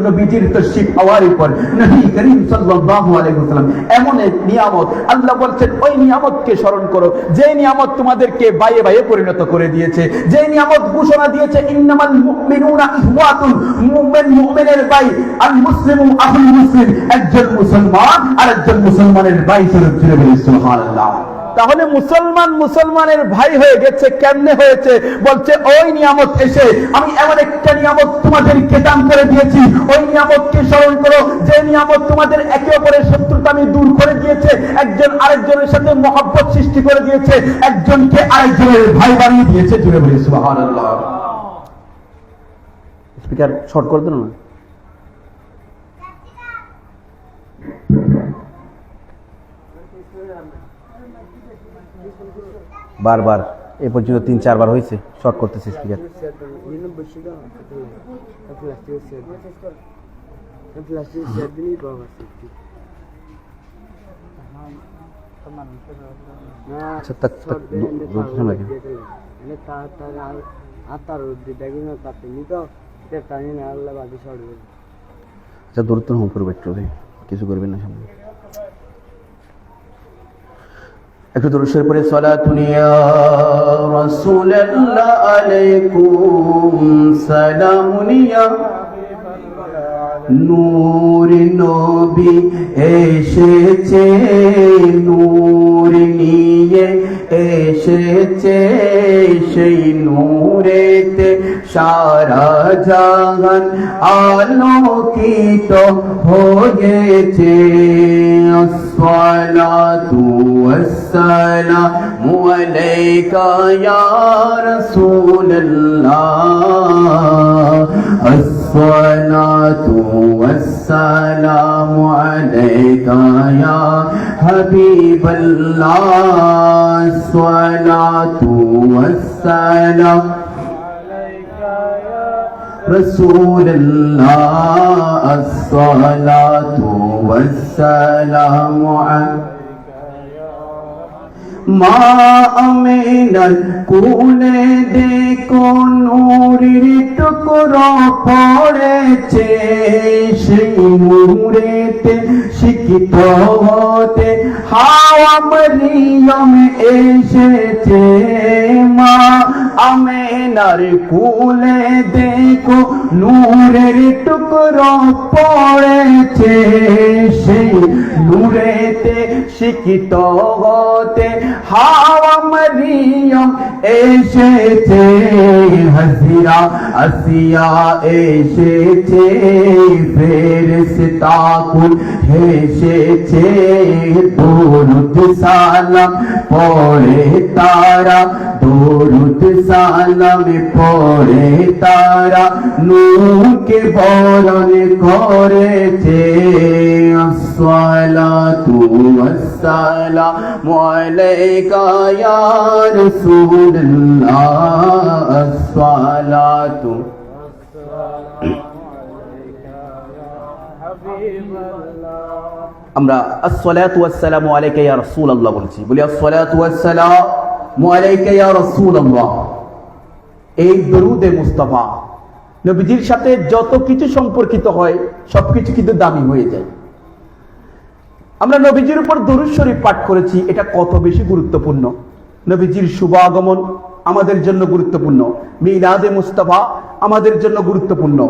নবীজির তাশরীফ হওয়ার পর নবী করিম সাল্লাল্লাহু আলাইহি ওয়াসাল্লাম এমন এক নিয়ামত, আল্লাহ বলছেন ওই নিয়ামতকে স্মরণ করো, যে নিয়ামত তোমাদেরকে ভাইয়ে ভাইয়ে পরিণত করে দিয়েছে, যে নিয়ামত ঘোষণা দিয়েছে ইন্নামাল মুমিনুনা ইখওয়াতুন, মুমিন মুমিনের ভাই, আল মুসলিমু আখুল মুসলিম, একজন মুসলমান আরেকজন মুসলমানের ভাই স্বরূপ, জুড়ে বলি সুবহানাল্লাহ। তাহলে মুসলমান মুসলমানের ভাই হয়ে গেছে কেমনে হয়েছে? বলছে ওই নিয়ামত এসে আমি এমন একটা নিয়ামত তোমাদেরকে দান করে দিয়েছি, ওই নিয়ামতকে স্মরণ করো যে নিয়ামত তোমাদের একে অপরের শত্রুতা আমি দূর করে দিয়েছে, একজন আরেকজনের সাথে মহব্বত সৃষ্টি করে দিয়েছে, একজনকে আরেকজনের ভাই বানিয়ে দিয়েছে। জুড়ে বলি সুবহানাল্লাহ। স্পিকার শর্ট করে দিল না? বারবার এ পর্যন্ত 3-4 বার হয়েছে শর্ট করতেছে স্পিকার। আচ্ছা দূরত্ব হোম করবে একটু, কিছু করবেন না সামনে একটু দরুদ শরীফ পড়ে সালাতুন ইয়া রাসূলুল্লাহ আলাইকুম সালামুন ইয়া নূর নবী এসেছে, নূর নিয়ে এসেছে, সেই নূরেতে সারা জাহান আলোকিত হয়েছে। আসসালাতু ওয়াসসালামু আলাইকা ইয়া রাসূলুল্লাহ, আসসালাতু ওয়াসসালামু আলাইকা ইয়া হাবিবাল্লাহ, আসসালাতু ওয়াসসালাম রাসূলুল্লাহ, আসসালাতু ওয়াসসালামু আলাইকা মা আমিনার কোলে দেখো নূরের টুকরো পড়েছে, সেই নূরেতে শিক্ষিত হতে হাওয়া মরিয়ম এসেছে। মা আমিনার কোলে দেখো নূরের টুকরো পড়েছে, সেই নূরেতে শিক্ষিত হতে হাওয়া মরিয়ম এসেছে। হাজিরা আসিয়া এসেছে, ফেরেশতা কুল এসেছে, দরুদ সালাম পড়ে তারা, দরুদ সালাম পড়ে তারা নূরকে বরণ করেছে। আসসালাতু ওয়াসসালামু আলাইকা ইয়া রাসূলুল্লাহ, আসসালাতু আমরা আসসালাতু ওয়াসসালামু আলাইকা ইয়া রাসূলুল্লাহ বলছি, বলি আসসালাতু ওয়াসসালামু আলাইকা ইয়া রাসূলুল্লাহ। এই দরুদে মুস্তাফা নবীজির সাথে যত কিছু সম্পর্কিত হয় সবকিছু কিন্তু দামি হয়ে যায়। আমরা নবীজির উপর দরুদ শরীফ পাঠ করেছি, এটা কত বেশি গুরুত্বপূর্ণ। নবীজির শুভ আগমন আমাদের জন্য গুরুত্বপূর্ণ, মিলাদে মুস্তাফা আমাদের জন্য গুরুত্বপূর্ণ।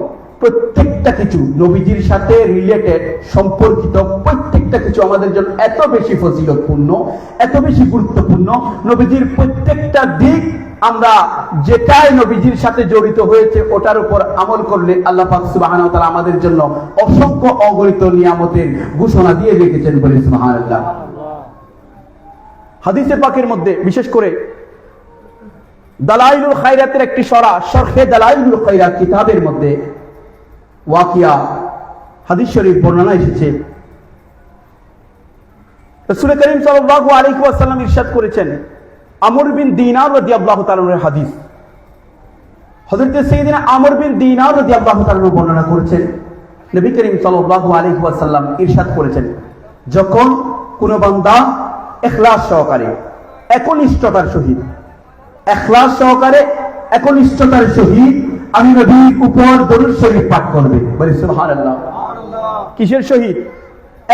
প্রত্যেকটা কিছু নবীজির সাথে রিলেটেড সম্পর্কিত প্রত্যেকটা কিছু আমাদের জন্য এত বেশি ফজিলতপূর্ণ, এত বেশি গুরুত্বপূর্ণ। নবীজির প্রত্যেকটা দিক আমরা যেটাই নবীজির সাথে জড়িত হয়েছে ওটার উপর আমল করলে আল্লাহ পাক সুবহানাহু ওয়া তাআলা আমাদের জন্য অসংখ্য অগণিত নিয়ামতের ঘোষণা দিয়ে রেখেছেন, বলে সুবহানাল্লাহ। হাদিসে পাকের মধ্যে বিশেষ করে দালাইলুল খায়রাতের একটি শরহে দালাইলুল খায়রাত কিতাবের মধ্যে ওয়াকিয়া হাদিস শরীফ বর্ণনা এসেছে। রাসূল করিম সাল্লাল্লাহু আলাইহি ওয়াসাল্লাম ইরশাদ করেছেন, আমর বিন দিনার রাদিয়াল্লাহু তাআলা এর হাদিস, হযরত সাইয়েদনা আমর বিন দিনার রাদিয়াল্লাহু তাআলা বর্ণনা করেছেন, নবী করিম সাল্লাল্লাহু আলাইহি ওয়াসাল্লাম ইরশাদ করেছেন, যখন কোন বান্দা ইখলাস সহকারে একনিষ্ঠতার সহিত ইখলাস সহকারে একনিষ্ঠতার সহিত আমি নবীর উপর দরুদ শরীফ পাঠ করবে, বলে সুবহানাল্লাহ। কিসের সহিত?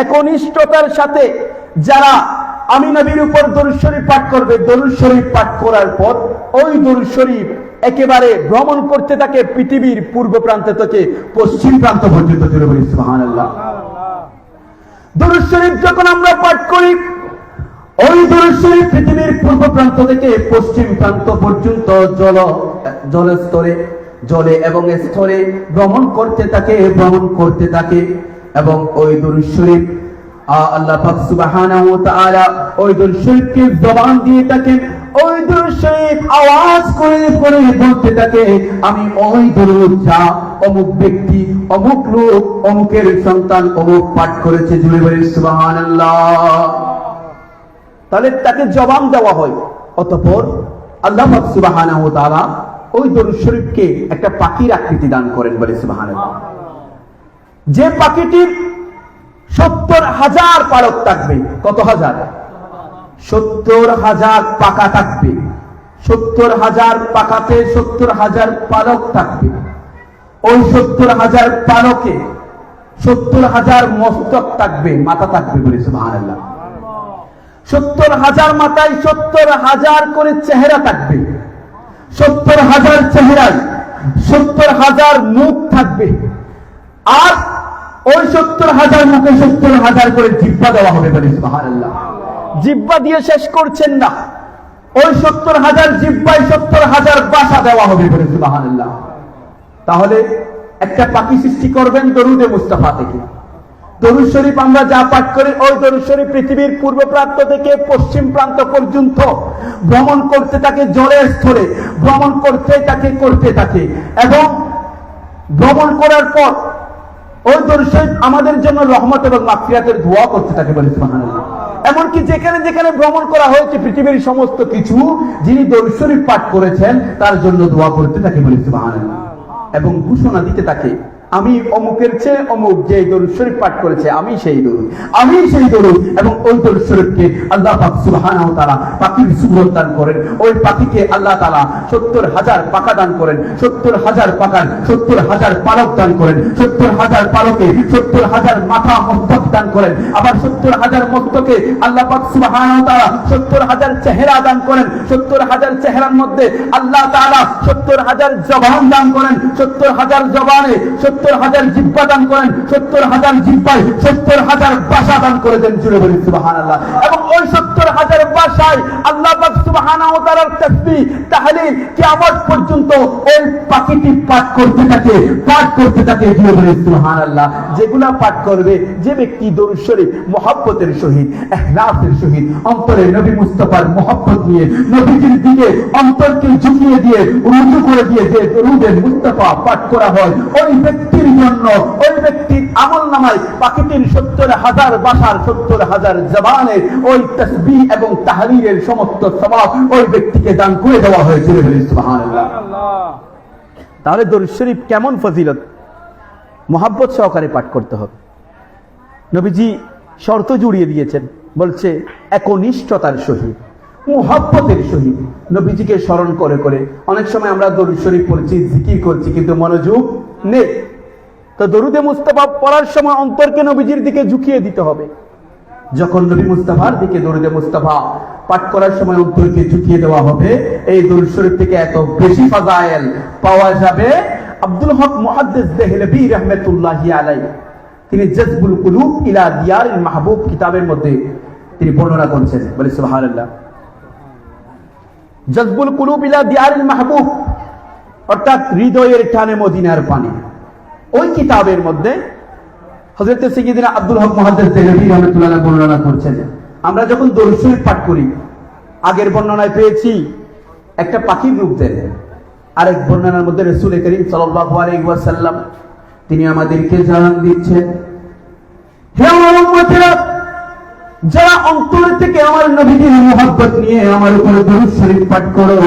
একনিষ্ঠতার সাথে যারা আমি নবীর উপর দরুদ শরীফ পাঠ করবে, দরুদ শরীফ পাঠ করার পর ওই দরুদ শরীফ একেবারে ভ্রমণ করতে থাকে পৃথিবীর পূর্ব প্রান্ত থেকে পশ্চিম প্রান্ত পর্যন্ত, সুবহানাল্লাহ। দরুদ শরীফ যখন আমরা পাঠ করি ওই দরুদ শরীফ পৃথিবীর পূর্ব প্রান্ত থেকে পশ্চিম প্রান্ত পর্যন্ত জলস্তরে জলে এবং স্থলে ভ্রমণ করতে থাকে এবং ওই দরুদ শরীফ আল্লাহ পাক সুবহানাহু ওয়া তাআলা ওই দরুদ শরীফকে জবান দিয়ে থাকেন। ওই দরুদ শরীফ আওয়াজ করে করে বলতে থাকে, আমি ওই দরুদ যা অমুক ব্যক্তি অমুক লোক অমুকের সন্তান অমুক পাঠ করেছে, জুড়ে বলে সুবহানাল্লাহ। তাহলে তাকে জবান দেওয়া হয়। অতঃপর আল্লাহ পাক সুবহানাহু ওয়া তাআলা ওই দরুদ শরীফকে একটা পাখির আকৃতি দান করেন, বলে সুবহানাল্লাহ। যে পাখিটির 70,000 পালক থাকবে। কত হাজার? 70,000 পাখা থাকবে। 70,000 পাখাতে 70,000 পালক থাকবে। ওই 70,000 পালকে 70,000 মস্তক থাকবে, মাথা থাকবে, বলে সুবহানাল্লাহ। 70,000 মাথায় 70,000 করে চেহারা থাকবে। 70,000 চেহারায় 70,000 মুখ থাকবে। আর ওই 70,000 মুখে 70,000 করে জিহ্বা দেওয়া হবে, বলে সুবহানাল্লাহ। জিহ্বা দিয়ে শেষ করছেন না, ওই 70,000 জিহ্বায় 70,000 বাসা দেওয়া হবে, বলে সুবহানাল্লাহ। তাহলে একটা পাখি সৃষ্টি করবেন দরুদে মুস্তাফা থেকে। দরুদ শরীফ আমরা যা পাঠ করি, ওই দরুদ শরীফ পৃথিবীর পূর্ব প্রান্ত থেকে পশ্চিম প্রান্ত পর্যন্ত ভ্রমণ করতে থাকে, জলের স্থলে ভ্রমণ করতে থাকে এবং ভ্রমণ করার পর ওই দরুদ শরীফ আমাদের জন্য রহমত এবং মাগফিরাতের দোয়া করতে থাকে, বলে সুবহানাল্লাহ। এমনকি যেখানে যেখানে ভ্রমণ করা হয়েছে পৃথিবীর সমস্ত কিছু, যিনি দরুদ শরীফ পাঠ করেছেন তার জন্য দোয়া করতে থাকে, বলে সুবহানাল্লাহ। এবং ঘোষণা দিতে থাকে, আমি অমুকের চেয়ে অমুক যে দরুদ শরীফ পাঠ করেছে, আমি সেই দরুদ। এবং ওই দরুদ শরীফকে আল্লাহ পাক সুবহানাহু ওয়া তাআলা পাখির সুরত দান করেন। ওই পাখিকে আল্লাহ তাআলা 70,000 পাখা দান করেন। 70,000 পাখার 70,000 পালক দান করেন। 70,000 পালকে 70,000 মাথা মস্তক দান করেন। আবার 70,000 মস্তকে আল্লাহ পাক সুবহানাহু ওয়া তাআলা 70,000 চেহারা দান করেন। 70,000 চেহারার মধ্যে আল্লাহ তাআলা 70,000 জবান দান করেন। 70,000 জবানে 70,000 জিহ্বা দান করেন। 70,000 জিহ্বায় 70,000 ভাষা দান করে দেন, জুড়ে বলি সুবহানাল্লাহ। এবং ওই 70,000 ভাষায় আল্লাহ পাক সুবহানাহু ওয়া তাআলার তাসবিহ তাহলিল কিয়ামত পর্যন্ত ওই পাখিটি পাঠ করতে থাকে, জুড়ে বলি সুবহানাল্লাহ। যেগুলা পাঠ করবে যে ব্যক্তি দরুদ শরীফ মুহাব্বতের সহিত, ইখলাসের সহিত, অন্তরে নবী মুস্তাফার মুহাব্বত নিয়ে নবীজির দিকে অন্তরকে ঝুঁকিয়ে দিয়ে রুজু করে দিয়ে যে দরুদে মুস্তাফা পাঠ করা হয়, ওই ব্যক্তির জন্য ওই ব্যক্তির আমলনামায় পাখিটির 70,000 ভাষার 70,000 জবানের ওই তাসবিহ এবং তাহলিলের সমস্ত সওয়াব ওই ব্যক্তিকে দান করে দেওয়া হয়েছে, সুবহানাল্লাহ। তাহলে দরুদ শরীফ কেমন ফজিলত, মুহাব্বত সহকারে পাঠ করতে হবে। নবীজি শর্ত জুড়িয়ে দিয়েছেন, বলছে একনিষ্ঠতার সহিত, মুহাব্বতের সহিত নবীজিকে স্মরণ করে করে। অনেক সময় আমরা দরুদ শরীফ পড়ছি, জিকির করছি, কিন্তু মনোযোগ নেই। তো দরুদে মুস্তাফা পড়ার সময় অন্তরকে নবীজির দিকে ঝুঁকিয়ে দিতে হবে। যখন নবী মুস্তাফার দিকে দরুদে মুস্তাফা পাঠ করার সময় অন্তরকে ঝুঁকিয়ে দেওয়া হবে, এই দরুদ শরীফ থেকে এত বেশি ফাজাইল পাওয়া যাবে। আব্দুল হক মুহাদ্দিস দেহলভী রাহমাতুল্লাহি আলাইহি তিনি জাযবুল কুলুব ইলা দিয়ারিল মাহবুব কিতাবের মধ্যে তিনি বর্ণনা করেছেন, বলে সুবহানাল্লাহ। জাযবুল কুলুব ইলা দিয়ারিল মাহবুব অর্থাৎ হৃদয়ের টানে মদিনার পানে, ওই কিতাবের মধ্যে হযরত সাইয়্যিদিনা আব্দুল হক মুহাদ্দিস দেহলভী রাহমাতুল্লাহ আলাইহি বর্ণনা করেছেন। আমরা যখন দরুদ শরীফ পাঠ করি, আগের বর্ণনায় পেয়েছি একটা পাখির রূপ দেন, আরেক বর্ণনার মধ্যে রাসূল করিম সাল্লাল্লাহু আলাইহি ওয়াসাল্লাম তিনি আমাদেরকে জানান দিচ্ছেন, হে আমার উম্মতেরা, যারা অন্তর থেকে আমার নবীজির মুহাব্বত নিয়ে আমার উপরে দরুদ শরীফ পাঠ করো,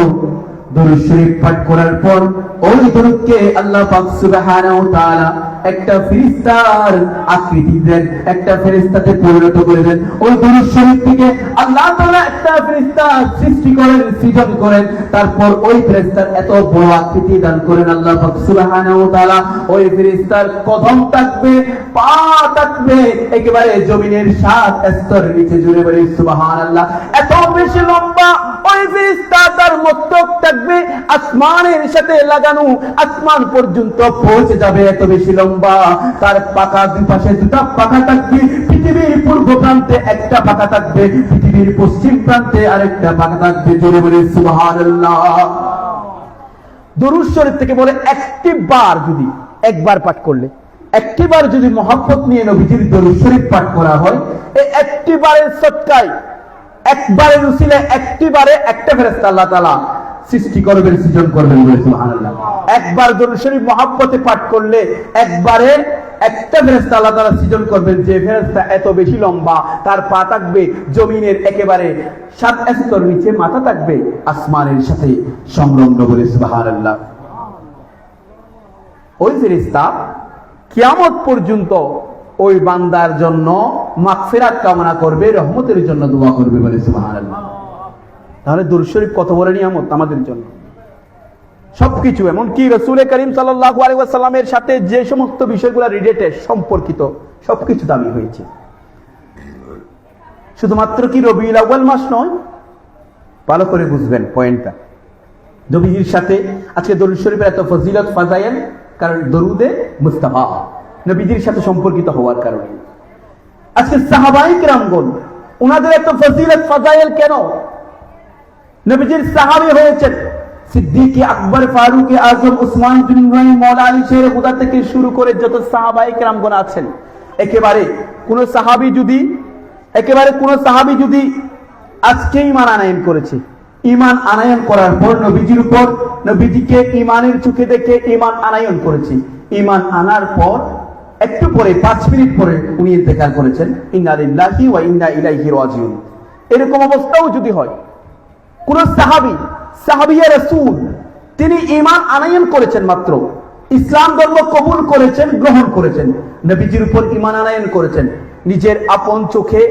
দরুদ শরীফ পাঠ করার পর ওই দরুদকে আল্লাহ পাক সুবহানাহু ওয়া তাআলা একটা ফেরেশতার আকৃতি দেন, একটা ফেরেশতাতে পরিণত করে দেন। ওই দরুদ শরীফ থেকে আল্লাহ তাআলা একটা ফেরেশতা সৃষ্টি করেন, সৃজন করেন। তারপর ওই ফেরেশতার এত বড় আকৃতি দান করেন আল্লাহ পাক সুবহানাহু ওয়া তাআলা। ওই ফেরেশতার কদম থাকবে, পা থাকবে একেবারে জমিনের 7 স্তর নিচে, জুড়ে বলি সুবহানাল্লাহ। এত বেশি লম্বা ওই ফেরেশতা তার মস্তক থাকবে আসমানের সাথে লাগানো, আসমান পর্যন্ত পৌঁছে যাবে, এত বেশি লম্বা। তার পাখা দুই পাশে দুটা পাখা থাকবে, পৃথিবীর পূর্ব প্রান্তে একটা পাখা থাকবে, পৃথিবীর পশ্চিম প্রান্তে আরেকটা পাখা থাকবে। জোরে বলে সুবহানাল্লাহ। দরুদ শরীফ থেকে বলে একবার পাঠ করলে, একটিবার যদি মহব্বত নিয়ে নবীজির দরুদ শরীফ পাঠ করা হয়, এই একটিবারের সদকায়, একবারের উসিলায়, একটিবারে একটা ফেরেশতা আল্লাহ তাআলা সৃষ্টি করবেন, সৃজন করবেন। বলে সুবহানাল্লাহ। একবার দরুদ শরীফ মহব্বতে পাঠ করলে একবারে একটা ফেরেশতা আল্লাহ তাআলা সৃজন করবেন, যে ফেরেশতা এত বেশি লম্বা, তার পা থাকবে জমিনের একেবারে 7 স্তর নিচে, মাথা থাকবে আসমানের সাথে সংলগ্ন। বলে সুবহানাল্লাহ। ওই ফেরেশতা কিয়ামত পর্যন্ত ওই বান্দার জন্য মাগফিরাত কামনা করবে, রহমতের জন্য দোয়া করবে। বলে সুবহানাল্লাহ। তাহলে দরুদ শরীফ কত বড় নিয়ামত আমাদের জন্য। সবকিছু, এমনকি রাসূল করিম সাল্লাল্লাহু আলাইহি ওয়াসাল্লামের সাথে যে সমস্ত বিষয়গুলো রিলেটেড, সম্পর্কিত, সবকিছু দামি হয়েছে। শুধুমাত্র কি রবিউল আউয়াল মাস নয়, ভালো করে বুঝবেন পয়েন্টটা। নবীজির সাথে আজকে দরুদ শরীফের এত ফজিলত ফাজাইল, কারণ দরুদে মুস্তাফা নবীজির সাথে সম্পর্কিত হওয়ার কারণে। আজকে সাহাবায়ে কেরামগণ, ওনাদের এত ফজিলত ফাজাইল কেন? নবীজির সাহাবী হয়েছেন সিদ্দিক আকবর, ফারুক আজম, উসমান বিন নুরাইন, মাওলা আলী শের খুদা থেকে শুরু করে যত সাহাবায়ে কেরামগণ আছেন, একেবারে কোন সাহাবী যদি আজকে ঈমান আনয়ন করেছে, ঈমান আনয়ন করার পর নবীজির উপর, নবীজিকে ঈমানের চোখে দেখে ঈমান আনয়ন করেছে, ঈমান আনার পর একটু পরে 5 মিনিট পরে উনি ইন্তেকাল করেছেন, ইন্না লিল্লাহি ওয়া ইন্না ইলাইহি রাজিউন। এরকম অবস্থাও যদি হয়, কোন সাহাবিয়ে রাসূল, তিনি ঈমান আনয়ন করেছেন, মাত্র ইসলাম ধর্ম কবুল করেছেন, গ্রহণ করেছেন, নবীজির উপর ঈমান আনয়ন করেছেন, নিজের আপন চোখে,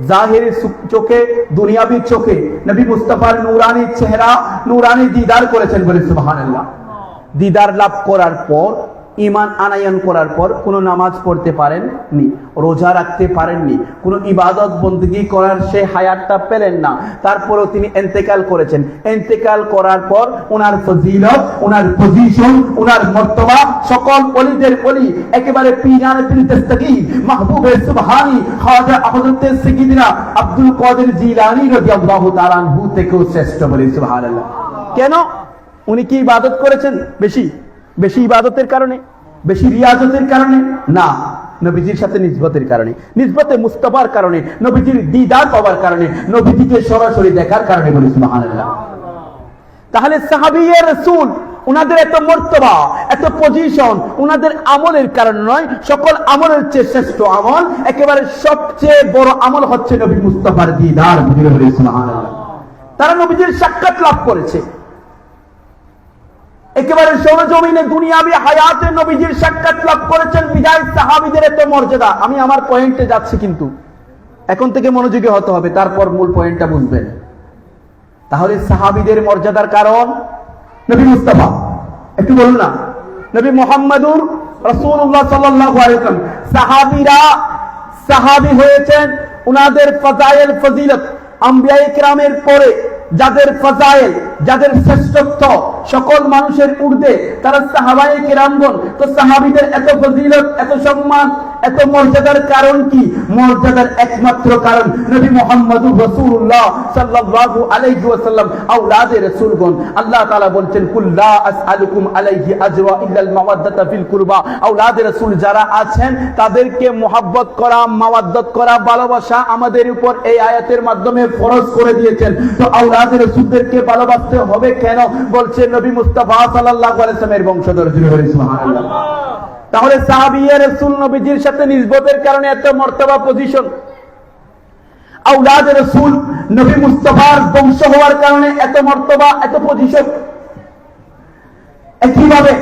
জাহিরি চোখে, দুনিয়াবি চোখে নবী মুস্তাফার নূরানি চেহারা, নূরানি দিদার করেছেন। বলে সুবহানাল্লাহ। দিদার লাভ করার পর, ঈমান আনয়ন করার পর কোনো নামাজ পড়তে পারেননি, রোজা রাখতে পারেননি, কোনো ইবাদত বন্দেগী করার সে হায়াতটা পেলেন না। তারপরেও তিনি ইন্তেকাল করেছেন। ইন্তেকাল করার পর ওনার ফজিলত, ওনার পজিশন, ওনার মর্তবা সকল ওলিদের ওলি, একেবারে পীরানে পীর দস্তগীর মাহবুবে সুবহানী খাজা হযরত সাইয়্যিদিনা আব্দুল কাদের জিলানী রাদিয়াল্লাহু তাআলা আনহু থেকেও শ্রেষ্ঠ। বলে সুবহানাল্লাহ। কেন? উনি কি ইবাদত করেছেন বেশি ইবাদতের কারণে, বেশি রিয়াজতের কারণে? না, নবীজির সাথে নিসবতের কারণে, নিসবতে মুস্তাফার কারণে, নবীজির দিদার পাওয়ার কারণে, নবীজিকে সরাসরি দেখার কারণে। বলি সুবহানাল্লাহ। তাহলে সাহাবিয়ে রাসূল, উনাদের এত মর্তবা, এত পজিশন, উনাদের আমলের কারণে নয়, সকল আমলের চেয়ে শ্রেষ্ঠ আমল, একেবারে সবচেয়ে বড় আমল হচ্ছে নবী মুস্তাফার দিদার। বলি সুবহানাল্লাহ। তারা নবীজির সাক্ষাৎ লাভ করেছে, একেবারে সরজমিনে দুনিয়াবি হায়াতে নবীজির সাক্ষাৎ লাভ করেছেন, বিদায় সাহাবীদের এত মর্যাদা। আমি আমার পয়েন্টে যাচ্ছি, কিন্তু এখন থেকে মনোযোগী হতে হবে, তারপর মূল পয়েন্টটা বুঝবেন। তাহলে সাহাবীদের মর্যাদার কারণ নবী মুস্তাফা, একটু বলুন না, নবী মুহাম্মদুর রাসূলুল্লাহ সাল্লাল্লাহু আলাইহি ওয়াসাল্লাম। সাহাবী হয়েছেন, উনাদের ফাজাইল ফজিলত আম্বিয়ায়ে কিরামের পরে যাদের ফাজাইল, যাদের শ্রেষ্ঠত্ব সকল মানুষের ঊর্ধ্বে, তারা সাহাবায়ে কেরামগণ। তো সাহাবীদের এত ফজিলত, এত সম্মান, এত মর্যাদার কারণ কি? মর্যাদার একমাত্র কারণ নবী মুহাম্মদুর রাসূলুল্লাহ সাল্লাল্লাহু আলাইহি ওয়াসাল্লাম, আওলাদে রাসূলগণ। আল্লাহ তাআলা বলছেন, কুল লা আসআলুকুম আলাইহি আজরা ইল্লাল মাওয়াদ্দাতা ফিল কুরবা। আওলাদে রাসূল যারা আছেন, তাদেরকে মুহাব্বত করা, মাওয়াদ্দাত করা, ভালোবাসা আমাদের উপর এই আয়াতের মাধ্যমে ফরজ করে দিয়েছেন। তো আওলাদে রাসূলদেরকে ভালোবাসতে হবে কেন? বলছেন নবী মুস্তাফা সাল্লাল্লাহু আলাইহি ওয়াসাল্লামের বংশধর। সুবহানাল্লাহ। তাহলে সাহাবিয়ে রাসূল নবীজির সাথে নিসবতের কারণে এত মর্তবা, পজিশন। আওলাদে রাসূল নবী মুস্তাফার বংশ হওয়ার কারণে এত মর্তবা, এত পজিশন। একইভাবে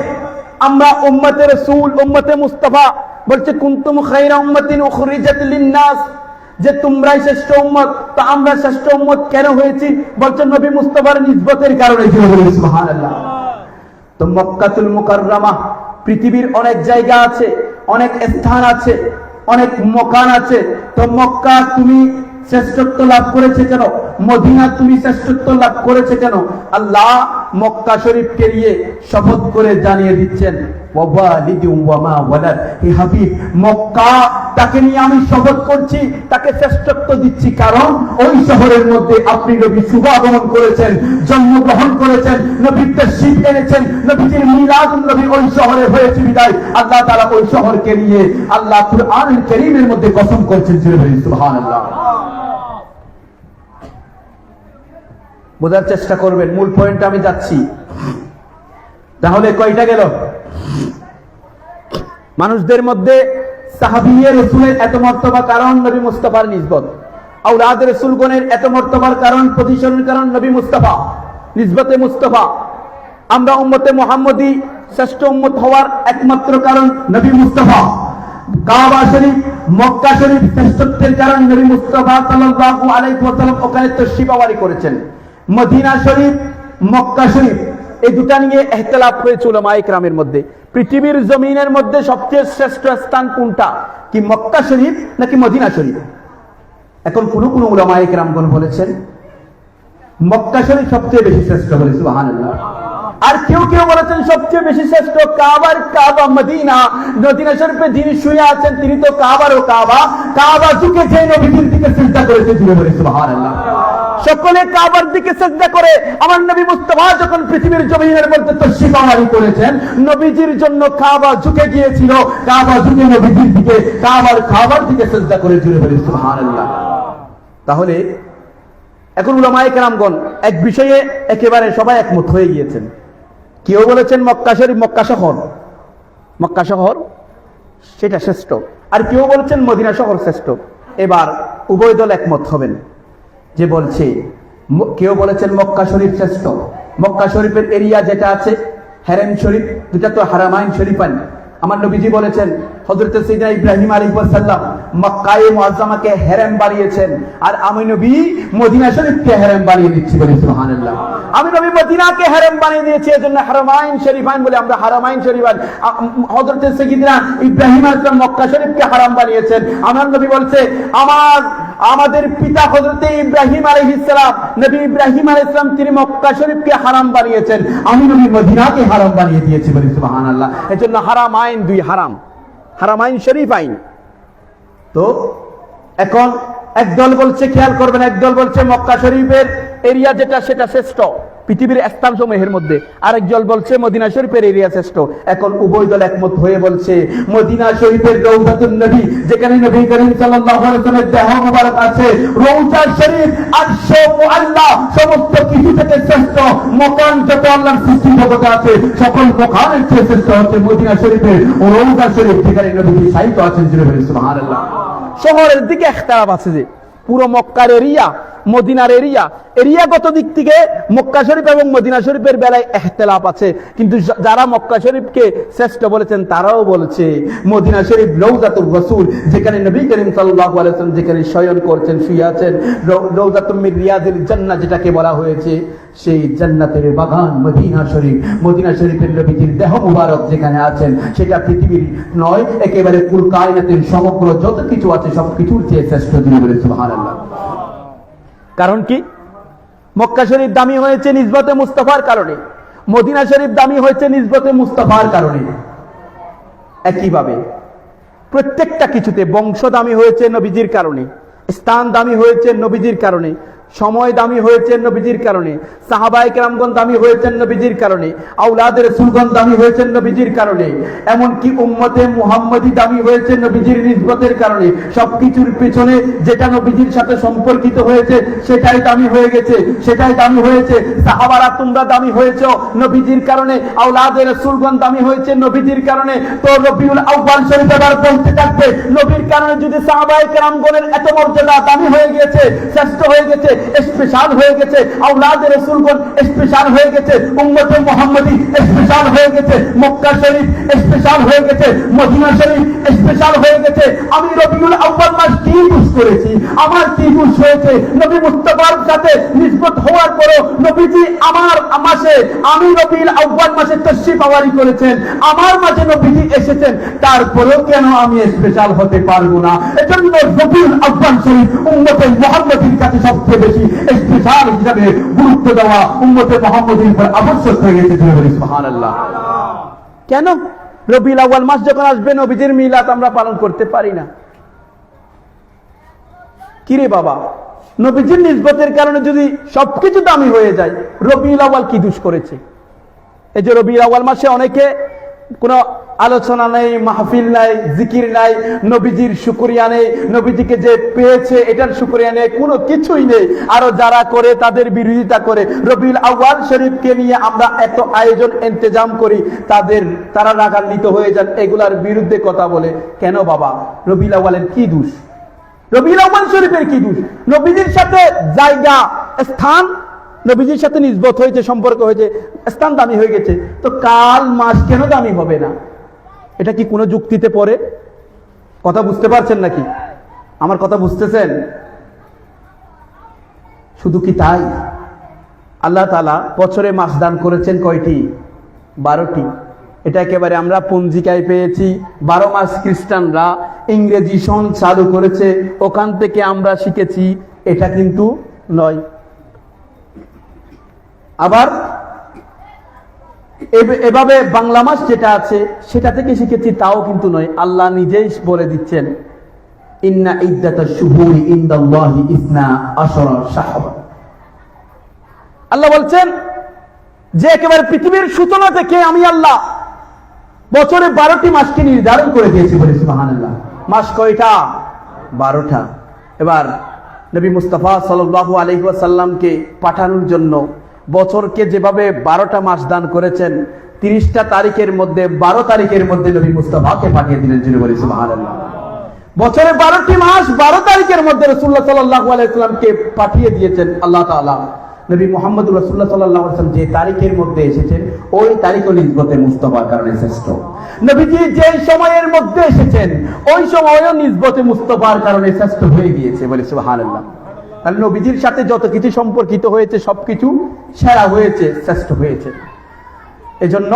আমরা উম্মতে রাসূল, উম্মতে মুস্তাফা, বলছে কুনতুম খায়রা উম্মাতিন উখরিজাত লিন-নাস, যে তোমরাই শ্রেষ্ঠ উম্মত। তো আমরা শ্রেষ্ঠ উম্মত কেন হয়েছি? বলছেন নবী মুস্তাফার নিসবতের কারণে। সুবহানাল্লাহ। তো মক্কাতুল মুকাররমা, পৃথিবীর অনেক জায়গা আছে, অনেক স্থান আছে, অনেক মকান আছে। তো মক্কা তুমি শ্রেষ্ঠত্ব লাভ করেছে কেন? মদিনা তুমি শ্রেষ্ঠত্ব লাভ করেছে কেন? আল্লাহ মক্কা শরীফকে নিয়ে শপথ করে জানিয়ে দিচ্ছেন, হে হাবিব, মক্কা তাকে নিয়ে আমি শপথ করছি, তাকে শ্রেষ্ঠত্ব দিচ্ছি, কারণ ওই শহরের মধ্যে আপনি নবী শুভাগমন করেছেন, জন্মগ্রহণ করেছেন, নবীর তাশরীফ এনেছেন, নবীজির মিলাদুন নবী ওই শহরে হয়েছে বিদায় আল্লাহ তাআলা ওই শহরকে নিয়ে আল্লাহ কুরআনুল কারীমের মধ্যে কসম করছেন। সুবহানাল্লাহ। বোঝার চেষ্টা করবেন, মূল পয়েন্টে আমি যাচ্ছি। তাহলে কয়টা গেল? মানুষদের মধ্যে সাহাবিয়ে রাসূলের এত মর্তবা কারণ নবী মুস্তাফার নিসবত, আওলাদ রাসূলগণের এত মর্তবার কারণ, পজিশনের কারণ নবী মুস্তাফা, নিসবতে মুস্তাফা। আমরা উম্মতে মুহাম্মদী শ্রেষ্ঠ উম্মত হওয়ার একমাত্র কারণ নবী মুস্তাফা। কাবা শরীফ, মক্কা শরীফ শ্রেষ্ঠত্বের কারণ নবী মুস্তাফা সাল্লাল্লাহু আলাইহি ওয়াসাল্লাম ওখানে তাশরীফ আওয়ারি করেছেন। মদিনা শরীফ, মক্কা শরীফ, এই দুটা নিয়ে ইখতিলাফ হয়েছে উলামায়ে কেরামের মধ্যে। পৃথিবীর জমিনের মধ্যে সবচেয়ে শ্রেষ্ঠ স্থান কোনটা, কি মক্কা শরীফ নাকি মদিনা শরীফ? এখন কোন কোন উলামায়ে কেরামগণ বলেছেন মক্কা শরীফ সবচেয়ে বেশি শ্রেষ্ঠ বলে, সুবহানাল্লাহ। আর কেউ কেউ বলেছেন সবচেয়ে বেশি শ্রেষ্ঠ কাবার কাবা মদিনা। মদিনা শরীফে যিনি শুয়ে আছেন তিনি তো কাবারও কাবা, কাবা ঝুঁকে যে নবীজির দিকে সিজদা করেছে, জুড়ে বলে সুবহানাল্লাহ। সকলে কাবার দিকে সিজদা করে আমার নবী মুস্তাফা যখন পৃথিবীর জমিনের মধ্যে তাশরীফ আওয়ারি করেছেন, নবীজির জন্য কাবা ঝুঁকে গিয়েছিল, কাবা ঝুঁকে নবীজির দিকে কাবার দিকে সিজদা করে, জুড়ে বলে সুবহানাল্লাহ। তাহলে এখন উলামায়ে কেরামগণ এক বিষয়ে একেবারে সবাই একমত হয়ে গিয়েছেন। কেউ বলেছেন মক্কা শরীফ, মক্কা শহর সেটা শ্রেষ্ঠ, আর কেউ বলেছেন মদিনা শহর শ্রেষ্ঠ। এবার উভয় দল একমত হবেন যে বলছে, কেউ বলেছেন মক্কা শরীফ শ্রেষ্ঠ। মক্কা শরীফের এরিয়া যেটা আছে হেরেম শরীফ, দুটা তো হারামাইন শরীফান। আমার নবীজি বলেছেন, হযরত সাইয়েদনা ইব্রাহিম আলাইহিস সালাম মক্কায়ে মুআজ্জামাকে হেরেম বানিয়েছেন, আর আমি নবী মদিনা শরীফকে হেরেম বানিয়ে দিচ্ছি, বলি সুবহানাল্লাহ। আমি নবী মদিনাকে হেরেম বানিয়ে দিয়েছি, এজন্য হারামাইন শরীফাইন বলে আমরা হারামাইন শরীফান। হযরত সাইয়েদনা ইব্রাহিম আলাইহিস সালাম মক্কা শরীফকে হারাম বানিয়েছেন। আমার নবী বলছে, আমাদের পিতা হযরত ইব্রাহিম আলাইহিস সালাম, নবী ইব্রাহিম আলাইহিস সালাম তিনি মক্কা শরীফকে হারাম বানিয়েছেন, আমি নবী মদিনাকে হারাম বানিয়ে দিয়েছি, বলি সুবহানাল্লাহ। এজন্য হারামাইন দুই হারাম, হারামাইন শরীফ আইন। তো এখন একদল বলছে, খেয়াল করবেন, একদল বলছে মক্কা শরীফের এরিয়া যেটা সেটা শ্রেষ্ঠ পৃথিবীর স্থান সমূহের মধ্যে, আরেক দল বলছে মদিনা শরীফের এরিয়া শ্রেষ্ঠ। এখন উভয় দল একমত হয়ে বলছে মদিনা শরীফের রওজাতুন নবী, যেখানে নবী করিম সাল্লাল্লাহু আলাইহি ওয়াসাল্লামের দেহ মোবারক আছে, রওজা শরীফ আরশ মুআল্লা সমস্ত কিছু থেকে শ্রেষ্ঠ। মকান যত আল্লাহর সৃষ্টি জগতে আছে সকল মকানের চেয়ে শ্রেষ্ঠ হচ্ছে মদিনা শরীফের রওজা শরীফ, যেখানে নবী শায়িত আছেন, সুবহানাল্লাহ। শহরের দিকে ইখতিলাফ আছে যে পুরো মক্কার এরিয়া, মদিনার এরিয়াগত দিক থেকে মক্কা শরীফ এবং মদিনা শরীফের বেলায় ইখতিলাফ আছে, কিন্তু যারা মক্কা শরীফকে শ্রেষ্ঠ বলেছেন তারাও বলছে মদিনা শরীফ রওজাতুর রাসূল, যেখানে নবী করিম সাল্লাল্লাহু আলাইহি ওয়াসাল্লাম যেখানে শয়ন করছেন, শুয়ে আছেন, রওজাতুম মিন রিয়াদিল জান্নাহ যেটাকে বলা হয়েছে, সেই জান্নাতের বাগান মদিনা শরীফ। মদিনা শরীফের নবীজির দেহ মুবারক যেখানে আছেন সেটা পৃথিবীর নয়, একেবারে কুল কায়নাতের সমগ্র যত কিছু আছে সবকিছুর চেয়ে শ্রেষ্ঠ, বলে সুবহানাল্লাহ। কারণ কি? মক্কা শরীফ দামি হয়েছে নিসবতে মুস্তাফার কারণে, মদিনা শরীফ দামি হয়েছে নিসবতে মুস্তাফার কারণে। একইভাবে প্রত্যেকটা কিছুতে বংশ দামি হয়েছে নবীজির কারণে, স্থান দামি হয়েছে নবীজির কারণে, সময় দামি হয়েছে নবীজির কারণে, সাহাবায়ে কেরামগণ দামি হয়েছেন নবীজির কারণে, আওলাদের রাসূলগণ দামি হয়েছেন নবীজির কারণে, এমনকি উম্মতে মুহাম্মদী দামি হয়েছে নবীজির নিসবতের কারণে। সবকিছুর পেছনে যেটা নবীজির সাথে সম্পর্কিত হয়েছে সেটাই দামি হয়ে গেছে, সেটাই দামি হয়েছে। সাহাবারা তোমরা দামি হয়েছে নবীজির কারণে, আওলাদের রাসূলগণ দামি হয়েছে নবীজির কারণে। তো রবিউল আউয়াল শরীফ এবার বলতে থাকবে নবীর কারণে যদি সাহাবায়ে কেরামগণের এত মর্যাদা দামি হয়ে গেছে, শ্রেষ্ঠ হয়ে গেছে, স্পেশাল হয়ে গেছে, আওলাদের রাসূলগণ স্পেশাল হয়ে গেছে, উম্মতে মুহাম্মদী স্পেশাল হয়ে গেছে, মক্কা শরীফ স্পেশাল হয়ে গেছে, মদিনা শরীফ স্পেশাল হয়ে গেছে, আমি রবিউল আউয়াল মাস কি দোষ করেছি? আমার কি দোষ হয়েছে? নবী মুস্তাফার সাথে নিসবত হওয়ার পরও নবীজি আমার মাসে, আমি রবিউল আউয়াল মাসে তাশরীফ আওয়ারি করেছেন, আমার মাঝে নবীজি এসেছেন, তারপরেও কেন আমি স্পেশাল হতে পারবো না? এজন্য রবিউল আউয়াল শরীফ উম্মতে মুহাম্মদীর কাছে সবচেয়ে বেশি স্পেশাল হিসাবে গুরুত্ব দেওয়া উম্মতে মুহাম্মদীর উপর আবশ্যক হয়ে গেছে। সুবহানাল্লাহ। কেন রবিউল আউয়াল মাস যখন আসবে নবীজির মিলাদ আমরা পালন করতে পারি না? কিরে বাবা, নবীজির নিসবতের কারণে যদি সবকিছু দামি হয়ে যায়, রবিউল আউয়াল কি দোষ করেছে? এই যে রবিউল আউয়াল মাসে অনেকে কোনো আলোচনা নেই, মাহফিল নাই, জিকির নাই, নবীজির শুকরিয়া নেই, নবীজিকে যে পেয়েছে এটার শুকরিয়া নেই, কোনো কিছুই নেই। আরো যারা করে তাদের বিরোধিতা করে। রবিউল আউয়াল শরীফকে নিয়ে আমরা এত আয়োজন ইন্তজাম করি, তারা রাগান্বিত হয়ে যান, এগুলার বিরুদ্ধে কথা বলে। কেন বাবা, রবিউল আউয়ালের কি দোষ? রবিউল আউয়াল শরীফের কি দোষ? নবীজির সাথে জায়গা, স্থান, নবীজির সাথে নিসবত হয়েছে, সম্পর্ক হয়েছে, স্থান দামি হয়ে গেছে, তো কাল মাস কেন দামি হবে না? এটা কি কোনো যুক্তিতে পড়ে? কথা বুঝতে পারছেন নাকি? আমার কথা বুঝতেছেন? শুধু কি তাই? আল্লাহ তাআলা বছরে মাস দান করেছেন কয়টি? 12টি। এটা একেবারে আমরা পঞ্জিকায় পেয়েছি। 12 মাস খ্রিস্টানরা ইংরেজি সন চালু করেছে, ওখান থেকে আমরা শিখেছি, এটা কিন্তু নয়। আবার এভাবে বাংলা মাস যেটা আছে সেটা থেকে শিখেছি, তাও কিন্তু নয়। আল্লাহ নিজেই বলে দিচ্ছেন, ইন্না ইদ্দাতাশ শুহুরি ইনদাল্লাহি 12 শাহরা। আল্লাহ বলছেন যে একেবারে পৃথিবীর সূচনা থেকে আমি আল্লাহ বছরে 12টি মাসকে নির্ধারণ করে দিয়েছি। বলে সুবহানাল্লাহ। মাস কয়টা? 12টা। এবার নবী মুস্তাফা সাল্লাল্লাহু আলাইহি ওয়াসাল্লামকে পাঠানোর জন্য বছরকে যেভাবে 12টা মাস দান করেছেন, 30টা তারিখের মধ্যে 12 তারিখের মধ্যে নবী মুস্তাফাকে পাঠিয়ে দিলেন। যিনি বলে সুবহানাল্লাহ। বছরে 12টি মাস 12 তারিখের মধ্যে রাসূলুল্লাহ সাল্লাল্লাহু আলাইহি ওয়াসাল্লামকে পাঠিয়ে দিয়েছেন আল্লাহ তাআলা। নবী মুহাম্মদুর রাসূলুল্লাহ সাল্লাল্লাহু আলাইহি ওয়াসাল্লাম যে তারিখের মধ্যে এসেছেন, ওই তারিখও নিসবতে মুস্তাফার কারণে শ্রেষ্ঠ। নবীজি যে সময়ের মধ্যে এসেছেন, ওই সময়ও নিসবতে মুস্তাফার কারণে শ্রেষ্ঠ হয়ে গিয়েছে। বলে সুবহানাল্লাহ। তাহলে নবীজির সাথে যত কিছু সম্পর্কিত হয়েছে সবকিছু সেরা হয়েছে, শ্রেষ্ঠ হয়েছে। এজন্য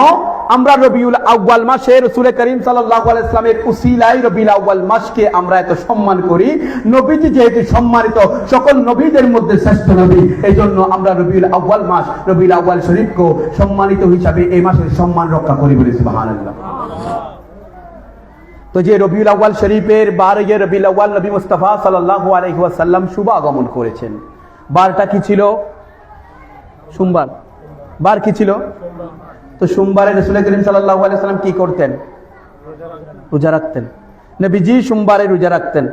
আমরা রবিউল আউয়াল মাসে রাসূল করিম সাল্লাল্লাহু আলাইহি ওয়াসাল্লামের উসিলায় রবিউল আউয়াল মাসকে আমরা এত সম্মান করি। নবীজি যেহেতু সম্মানিত, সকল নবীদের মধ্যে শ্রেষ্ঠ নবী, এজন্য আমরা রবিউল আউয়াল মাস, রবিউল আউয়াল শরীফকে সম্মানিত হিসাবে এই মাসের সম্মান রক্ষা করি। বলি সুবহানাল্লাহ। তো যে রবিউল আউয়াল শরীফের 12 রবিউল আউয়াল নবী মুস্তাফা সাল্লাল্লাহু আলাইহি ওয়াসাল্লাম শুভ আগমন করেছেন। বারটা কি ছিল? সোমবার। বার কি ছিল? তো সোমবারে রাসূল করিম সাল্লাল্লাহু আলাইহি ওয়াসাল্লাম কি করতেন? রোজা রাখতেন। নবীজি সোমবারে রোজা রাখতেন।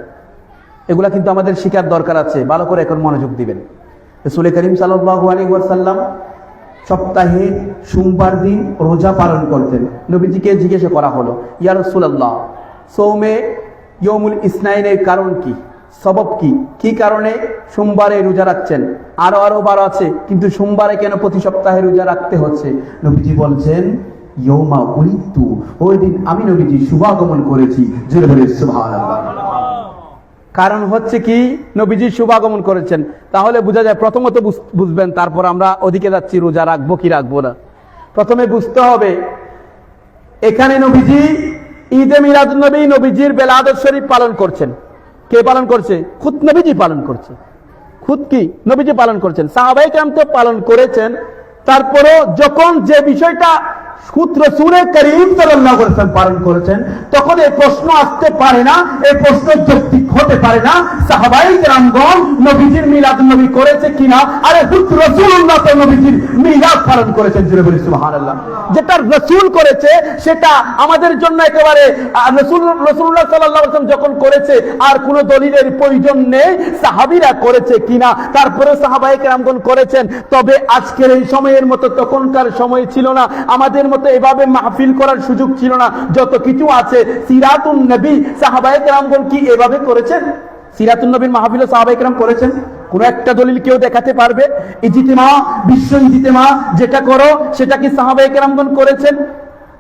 এগুলা কিন্তু আমাদের শিখার দরকার আছে, ভালো করে এখন মনোযোগ দিবেন। রাসূল করিম সাল্লাল্লাহু আলাইহি ওয়াসাল্লাম সপ্তাহে সোমবার দিন রোজা পালন করতেন। নবীজিকে জিজ্ঞাসা করা হলো, ইয়া রাসূলুল্লাহ, সৌমে ইয়মুল ইসনাইনের কারণ কি, সবব কি, কি কারণে সোমবারে রোজা রাখছেন? আরো বার আছে, কিন্তু সোমবারে কেন প্রতি সপ্তাহে রোজা রাখতে হচ্ছে? নবীজি বলছেন, ইয়মা উলিদতু, ওই দিন আমি নবীজি শুভাগমন করেছি। জোরে বলে সুবহানাল্লাহ। কারণ হচ্ছে কি? নবীজি শুভাগমন করেছেন। তাহলে বোঝা যায়, প্রথমত বুঝবেন, তারপর আমরা ওদিকে যাচ্ছি রোজা রাখবো কি রাখবো না। প্রথমে বুঝতে হবে, এখানে নবীজি ঈদে মিলাদুন নবী, নবীজির বেলাদত শরীফ পালন করছেন। কে পালন করছে? খুদ নবীজি পালন করছে। খুদ কি? নবীজি পালন করছেন। সাহাবায়ে কেরাম তো পালন করেছেন। তারপরও যখন যে বিষয়টা খুদ রাসূল করিম সাল্লাল্লাহু আলাইহি ওয়াসাল্লাম পালন করেছেন, তখন এই প্রশ্ন আসতে পারে না, এই প্রশ্ন যৌক্তিক হতে পারে না সাহাবায়ে কেরামগণ নবীজির মিলাদুন নবী করেছে কিনা। আরে খুদ রাসূলুল্লাহ তো নবীজির মিলাদ পালন করেছেন। জোরে বলি সুবহানাল্লাহ। যেটা রাসূল করেছে সেটা আমাদের জন্য একেবারে রাসূলুল্লাহ সাল্লাল্লাহু আলাইহি ওয়াসাল্লাম যখন করেছে আর কোনো দলিলের প্রয়োজন নেই, সাহাবীরা করেছে কিনা, তারপরে সাহাবায়ে কেরামগণ করেছেন। তবে আজকের এই সময়ের মতো তখনকার সময় ছিল না, আমাদের মতো এভাবে মাহফিল করার সুযোগ ছিল না। যত কিছু আছে, সিরাতুন নবী, সাহাবায়ে কেরামগণ কি এভাবে করেছেন? সিরাতুন নবীর মাহফিল সাহাবায়ে কেরাম করেছেন? কোন একটা দলিল কেউ দেখাতে পারবে? ইজতিমা, বিশ্ব ইজতিমা যেটা করো, সেটা কি সাহাবায়ে কেরামগণ করেছেন?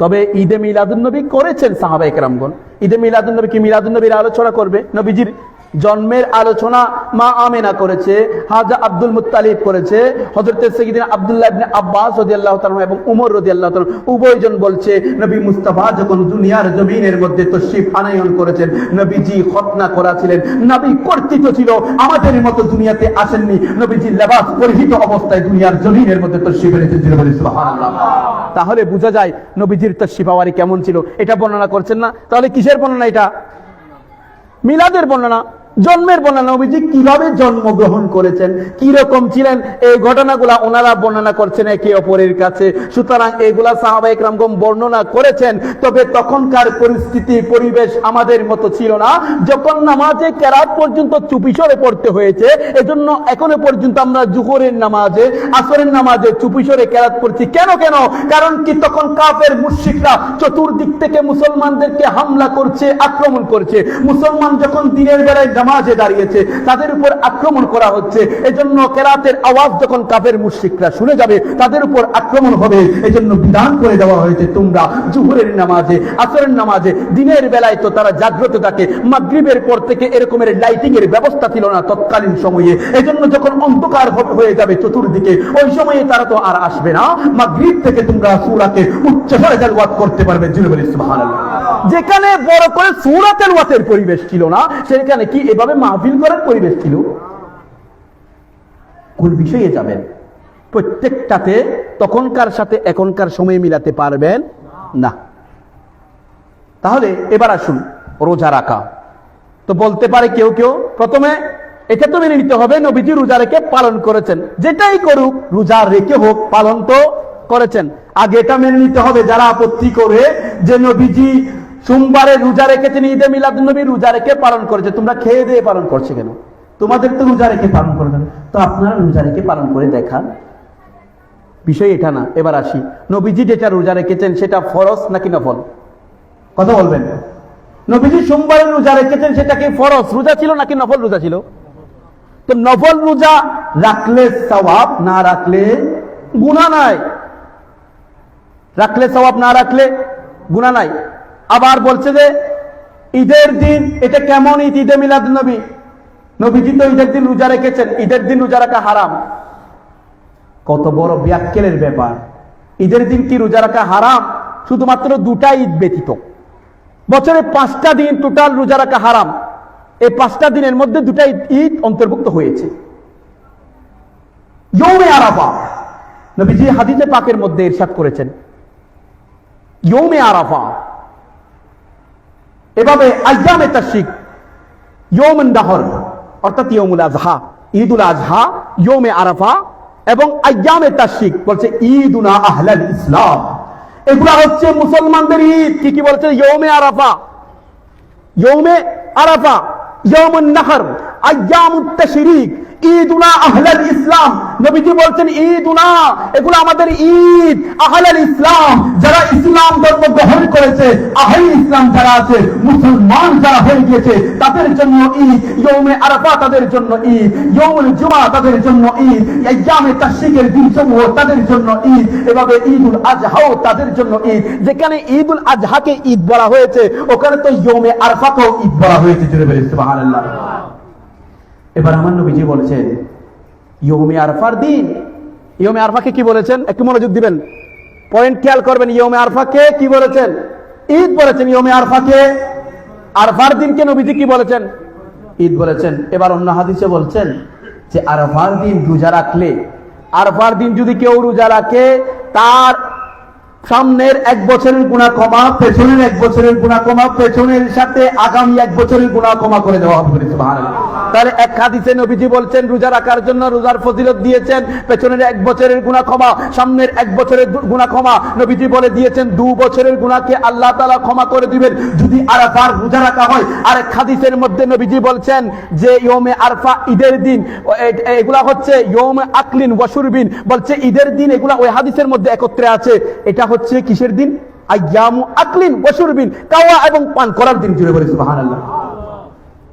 তবে ঈদে মিলাদুন নবী করেছেন সাহাবায়ে কেরামগণ। ঈদে মিলাদুন নবী কি মিলাদুন নবীর আলোচনা করবে? নবীজির জন্মের আলোচনা মা আমেনা করেছে, হাজা আব্দুল মুত্তালিব করেছে, হযরত সাইয়্যিদিনা আব্দুল্লাহ ইবনে আব্বাস রাদিয়াল্লাহু তাআলা এবং উমর রাদিয়াল্লাহু তাআলা উভয়জন বলছে নবী মুস্তাফা যখন দুনিয়ার জমিনের মধ্যে তশরিফ আনয়ন করেছেন, নবীজি খতনা করেছিলেন, নবী কর্তৃত্ব ছিল, আমাদের মতো দুনিয়াতে আসেননি, নবীজি লেবাস পরিহিত অবস্থায় দুনিয়ার জমিনের মধ্যে তশরিফ এনেছেন। সুবহানাল্লাহ। তাহলে বোঝা যায় নবীজির তশরিফ আওয়ারি কেমন ছিল। এটা বর্ণনা করছেন না, তাহলে কিসের বর্ণনা? এটা মিলাদের বর্ণনা, জন্মের বর্ণনা। নবীজি কিভাবে জন্মগ্রহণ করেছেন, কি রকম ছিলেন, এই ঘটনাগুলা ওনারা বর্ণনা করছেন একে অপরের কাছে। সুতরাং এগুলা সাহাবায়ে কেরামগণ বর্ণনা করেছেন। তবে তখনকার পরিস্থিতি পরিবেশ আমাদের মতো ছিল না, যখন নামাজে কেরাত পর্যন্ত চুপিসরে পড়তে হয়েছে। এজন্য এখনো পর্যন্ত আমরা জুহরের নামাজে, আসরের নামাজে চুপিসরে কেরাত পড়ছি। কেন? কারণ কি তখন কাফের মুশরিকরা চতুর্দিক থেকে মুসলমানদেরকে হামলা করছে, আক্রমণ করছে। মুসলমান যখন দিনের বেলায় নামাজে দাঁড়িয়েছে, তাদের উপর আক্রমণ করা হচ্ছে। এজন্য কেরাতের আওয়াজ যখন কাফের মুশরিকরা শুনে যাবে, তাদের উপর আক্রমণ হবে। এজন্য বিধান করে দেওয়া হয়েছে তোমরা জুহরের নামাজে, আসরের নামাজে, দিনের বেলায় তো তারা জাগ্রত থাকে, মাগরিবের পর থেকে এরকমের লাইটিং এর ব্যবস্থা ছিল না তৎকালীন সময়ে। এজন্য যখন অন্ধকার হয়ে যাবে চতুর্দিকে, ওই সময়ে তারা তো আর আসবে না। মাগরিব থেকে তোমরা সূরাকে উচ্চস্বরে তেলাওয়াত করতে পারবে। সুবহানাল্লাহ। যেখানে বড় করে সূরা তেলাওয়াতের পরিবেশ ছিল না, সেখানে কি এভাবে মাহফিল করার পরিবেশ ছিল? কোন বিষয়ে যাবেন? প্রত্যেকটাতে তখনকার সাথে এখনকার সময় মিলাতে পারবেন না। তাহলে এবার আসুন রোজা রাখা। তো বলতে পারে কেউ প্রথমে এটা তো মেনে নিতে হবে নবীজি রোজা রেখে পালন করেছেন। যেটাই করুক, রোজা রেখে হোক, পালন তো করেছেন। আগে এটা মেনে নিতে হবে যারা আপত্তি করে যে নবীজি সোমবারে রোজা রেখেছেন, ঈদে মিলাদুন নবী রোজা রেখে পালন করেছে, তোমরা খেয়ে দিয়ে পালন করছে কেন? তোমাদের তো রোজা রেখে পালন করে দেন, তো আপনারা রোজা রেখে পালন করে দেখান। বিষয় এটা না। এবার আসি, নবীজি যেটা রোজা রেখেছেন সেটা ফরজ নাকি নফল? কথা বলবেন। নবীজি সোমবারে রোজা রেখেছেন, সেটা কি ফরজ রোজা ছিল নাকি নফল রোজা ছিল? তো নফল রোজা রাখলে সওয়াব, না রাখলে গুনাহ নাই। রাখলে সওয়াব, না রাখলে গুনাহ নাই। আবার বলছে যে ঈদের দিন, এটা কেমন ঈদ? ঈদে মিলাদুন নবী, নবীজি তো ঈদের দিন রোজা রেখেছেন, ঈদের দিন রোজা রাখা হারাম। কত বড় ব্যাখ্যানের ব্যাপার! ঈদের দিন কি রোজা রাখা হারাম? শুধুমাত্র দুটা ঈদ ব্যতীত বছরে 5টা দিন টোটাল রোজা রাখা হারাম। এই 5টা দিনের মধ্যে দুটা ঈদ অন্তর্ভুক্ত হয়েছে। ইয়ৌমে আরাফা, নবীজি হাদিসে পাকের মধ্যে ইরশাদ করেছেন ইয়ৌমে আরাফা। এভাবে আইয়ামে তাশরিক, ইয়ৌমুন নাহর অর্থাৎ ইয়ৌমুল আযহা, ঈদুল আযহা, ইয়ৌমে আরাফা এবং আইয়ামে তাশরিক বলছে ঈদুনা আহলাল ইসলাম। এগুলা হচ্ছে মুসলমানদের ঈদ। কি বলছে? ইয়ৌমে আরাফা, ইয়ৌমে আরাফা, ইয়ৌমুন নাহর, আইয়ামুত তাশরিক, ঈদুনা আহলাল ইসলাম। নবীজি বলছেন ঈদুনা, এগুলো আমাদের ঈদ। আহলাল ইসলাম, যারা ইসলাম ধর্ম গ্রহণ করেছে, আহলে ইসলাম যারা আছে, মুসলমান যারা হয়ে গিয়েছে, তাদের জন্য ঈদ। ইয়ৌমে আরাফা তাদের জন্য ঈদ, ইয়ৌমুল জুমআ তাদের জন্য ঈদ, আইয়ামে তাশরিকের দিনসমূহ তাদের জন্য ঈদ। এভাবে ঈদুল আযহাও তাদের জন্য ঈদ। যেখানে ঈদুল আযহাকে ঈদ বলা হয়েছে, ওখানে তো ইয়ৌমে আরাফাকেও ঈদ বলা হয়েছে। সুবহানাল্লাহ। এবার আমার নবীজি বলেছেন ইয়ৌমে আরাফার দিন। ইয়ৌমে আরাফাকে কি বলেছেন? একটু মনোযোগ দিবেন, পয়েন্ট খেয়াল করবেন। ইয়ৌমে আরাফাকে কি বলেছেন? ঈদ বলেছেন। ইয়ৌমে আরাফাকে, আরাফার দিনকে নবীজি কি বলেছেন? ঈদ বলেছেন। এবার অন্য হাদিসে বলছেন যে আরাফার দিন রোজা রাখলে, আরাফার দিন যদি কেউ রোজা রাখে, তার সামনের 1 বছরের গুনাহ ক্ষমা, পেছনের 1 বছরের গুনাহ ক্ষমা, পেছনের সাথে আগামী 1 বছরের গুনাহ ক্ষমা করে দেওয়া হবে। সুবহানাল্লাহ। তাহলে এক হাদিসে নবীজি বলছেন রোজা রাখার জন্য রোজার ফজিলত দিয়েছেন, পেছনের 1 বছরের গুনাহ ক্ষমা, সামনের 1 বছরের গুনাহ ক্ষমা। নবীজি বলে দিয়েছেন 2 বছরের গুনাহকে আল্লাহ তাআলা ক্ষমা করে দিবেন যদি আরাফার রোজা রাখা হয়। আর এক হাদিসের মধ্যে নবীজি বলছেন যে ইয়ৌমে আরাফা ঈদের দিন, এগুলা হচ্ছে ইয়ৌমে আকলিন ওয়া শুরবিন, বলছে ঈদের দিন। এগুলা ওই হাদিসের মধ্যে একত্রে আছে। এটা হচ্ছে কিসের দিন? আইয়ামু আকলিন ওয়া শুরবিন, খাওয়া এবং পান করার দিন। জুড়ে বলে সুবহানাল্লাহ।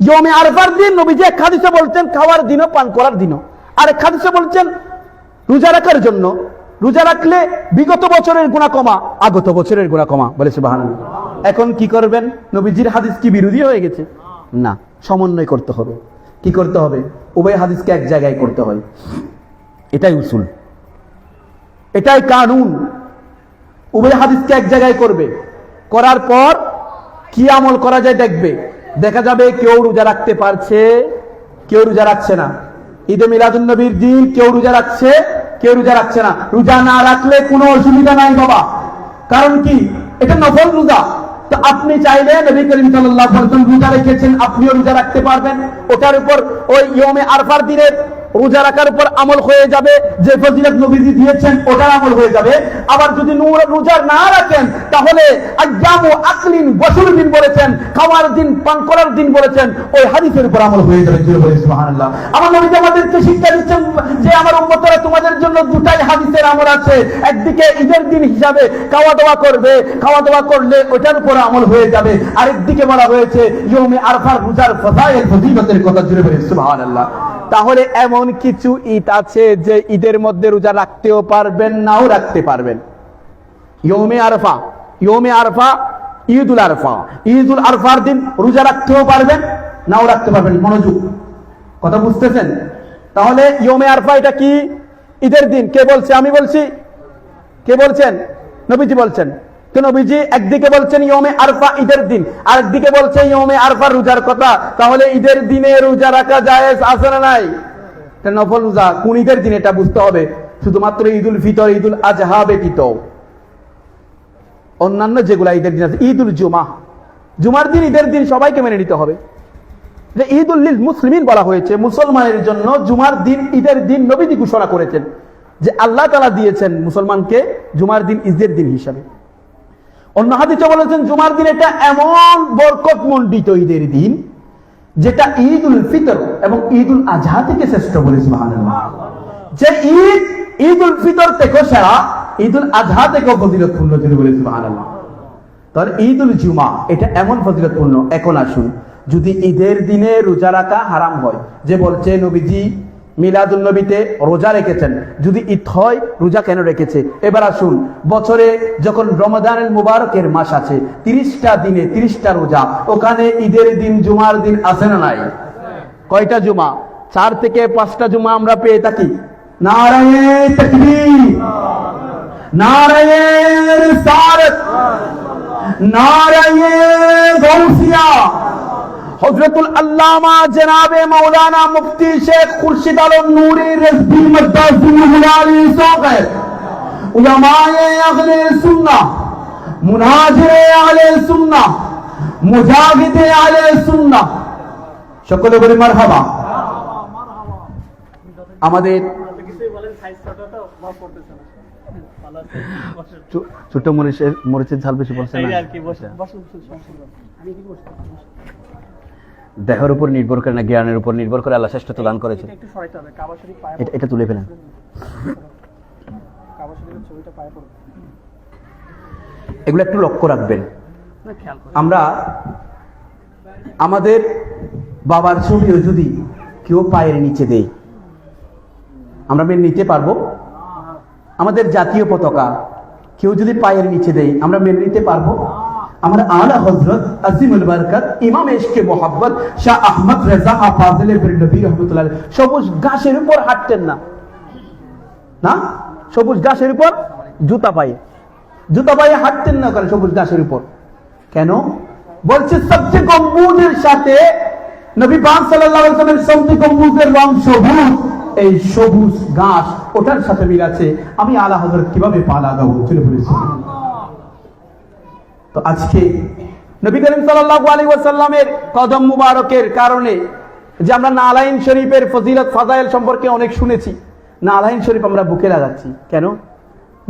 ইয়ৌমে আরাফার দিন নবীজি এক হাদিসে বলছেন খাওয়ার দিনও পান করার দিনও, আর এক হাদিসে বলছেন রোজা রাখার জন্য। রোজা রাখলে বিগত বছরের গুনাহ ক্ষমা, আগত বছরের গুনাহ ক্ষমা। বলে সুবহানাল্লাহ। এখন কি করবেন? নবীজির হাদিস কি বিরোধী হয়ে গেছে? না। সমন্বয় করতে হবে। কি করতে হবে? উভয় হাদিসকে এক জায়গায় করতে হয়। এটাই উসুল, এটাই কানুন। উভয় হাদিসকে এক জায়গায় করবে, করার পর কি আমল করা যায় দেখবে। দেখা যাবে কেউ রোজা রাখতে পারছে, কেউ রোজা রাখছে না। ঈদে মিলাদুন নবীর দিন কেউ রোজা রাখছে, কেউ রোজা রাখছে না। রোজা না রাখলে কোনো অসুবিধা নাই বাবা, কারণ কি এটা নফল রোজা। তো আপনি চাইলে নবী করিম সাল্লাল্লাহু আলাইহি ওয়াসাল্লাম রোজা রেখেছেন, আপনিও রোজা রাখতে পারবেন। ওটার উপর ওই ইয়মে আরফার দিনের রোজা রাখার উপর আমল হয়ে যাবে, যে ফজিলত নবীজি দিয়েছেন ওটার আমল হয়ে যাবে। আবার যদি রোজা না রাখেন তাহলে আইয়ামু আকলিন ওয়াশুরবিন দিন বলেছেন, খাওয়ার দিন পান করার দিন বলেছেন, ওই হাদিসের উপর আমল হয়ে যাবে। সুবহানাল্লাহ। আমার নবী আমাদেরকে শিক্ষা দিচ্ছেন যে আমার উম্মতরা তোমাদের জন্য দুটাই হাদিসের আমল আছে। একদিকে ঈদের দিন হিসাবে খাওয়া দাওয়া করবে, খাওয়া দাওয়া করলে ওটার উপর আমল হয়ে যাবে। আরেকদিকে বলা হয়েছে ইয়মে আরফার রোজার ফজাইল ফজিলতের কথা জুড়ে বলে সুবহানাল্লাহ। তাহলে এমন কিছু ঈদ আছে যে ঈদের মধ্যে রোজা রাখতেও পারবেন, নাও রাখতে পারবেন। ইয়মে আরফা, ইয়মে আরফা, ঈদুল আরফা, ঈদুল আরফার দিন রোজা রাখতেও পারবেন, নাও রাখতে পারবেন। মনোযোগ, কথা বুঝতেছেন? তাহলে ইয়মে আরফা এটা কি? ঈদের দিন। কে বলছে? আমি বলছি। কে বলছেন? নবীজি বলছেন। তো নবীজি একদিকে বলছেন ইয়মে আরফা ঈদের দিন, আর একদিকে বলছে ইয়মে আরফা রোজার কথা। তাহলে ঈদের দিনে রোজা রাখা জায়েজ আছে না নাই? এটা নফল রোজা। কোন ঈদের দিন এটা বুঝতে হবে। শুধুমাত্র ঈদুল ফিতর, ঈদুল আজহা ব্যতীত অন্যান্য যেগুলা ঈদের দিন আছে, ঈদুল জুমা, জুমার দিন ঈদের দিন সবাইকে মেনে নিতে হবে। যে ঈদুল লিল মুসলিমিন বলা হয়েছে, মুসলমানের জন্য জুমার দিন ঈদের দিন নবীজি ঘোষণা করেছেন যে আল্লাহ তাআলা দিয়েছেন মুসলমানকে জুমার দিন ঈদের দিন হিসাবে। অন্য হাদিসে বলেছেন জুমার দিন এটা এমন বরকতমণ্ডিত ঈদের দিন যেটা ঈদুল ফিতর এবং ঈদুল আজহা থেকে শ্রেষ্ঠ বলে সুবহানাল্লাহ। যে ঈদ ঈদুল ফিতর থেকে সেরা, ঈদুল আজহা থেকে ফজিলতপূর্ণ বলে সুবহানাল্লাহ। তাহলে ঈদুল জুমা এটা এমন ফজিলতপূর্ণ। এখন আসুন, যদি ঈদের দিনে রোজা রাখা হারাম হয়, যে বলছে নবীজি মিলাদুন নবীতে রোজা রেখেছেন, যদি ঈদ হয় রোজা কেন রেখেছে? এবার আসুন, বছরে যখন রমাদানুল মুবারকের মাস আছে, 30টা দিনে 30টা রোজা, ওখানে ঈদের দিন জুমার দিন আছে না নাই? কয়টা জুমা? 4 থেকে 5টা জুমা আমরা পেয়ে থাকি। নারায়ে তাকবীর, নারায়ে রিসালাত, নারায়ে গাউসিয়া। হযরতুল আল্লামা জনাবে মাওলানা মুফতি শেখ খুরশিদ আলম নূরি রিজভী মাদ্দাসুল্লাহ আলাইহি সাহেব, উলামায়ে আহলে সুন্নাহ, মুনাজিরে আহলে সুন্নাহ, মুজাহিদে আহলে সুন্নাহ, সকলে বলি মারহাবা। আমাদের ছোট মরিচের ঝাল বেশি পড়ছে না। দেহের উপর নির্ভর করে না, জ্ঞানের উপর নির্ভর করে আল্লাহ শ্রেষ্ঠত্ব দান করেছে। এটা তুলে ফেলেন। এগুলো একটু লক্ষ্য রাখবেন। আমরা আমাদের বাবার ছবিও যদি কেউ পায়ের নিচে দেই, আমরা মেনে নিতে পারবো? আমাদের জাতীয় পতাকা কেউ যদি পায়ের নিচে দেই, আমরা মেনে নিতে পারবো? আমরা আলা হযরত আজিমুল বারাকাত ইমাম ইশকে মোহাব্বত শাহ আহমদ রেজা ফাজিলে বেরলভী রাহমাতুল্লাহ আলাইহি সবুজ ঘাসের উপর হাঁটতেন না? না, সবুজ ঘাসের উপর জুতা পায়ে হাঁটতেন না। কেন সবুজ ঘাসের উপর? কেন? বলছে সবচেয়ে গম্বুজের সাথে নবী পাক সাল্লাল্লাহু আলাইহি ওয়াসাল্লামের সবচেয়ে গম্বুজের রং সবুজ, এই সবুজ ঘাস ওটার সাথে মিল আছে। আমি আলা হযরত কিভাবে পা লাগাবো? চলে পড়েছি। তো আজকে নবী করিম সাল্লাল্লাহু আলাইহি ওয়াসাল্লামের কদম মুবারকের কারণে যে আমরা নালাইন শরীফের ফজিলত ফাজাইল সম্পর্কে অনেক শুনেছি, নালাইন শরীফ আমরা বুকে লাগাচ্ছি কেন?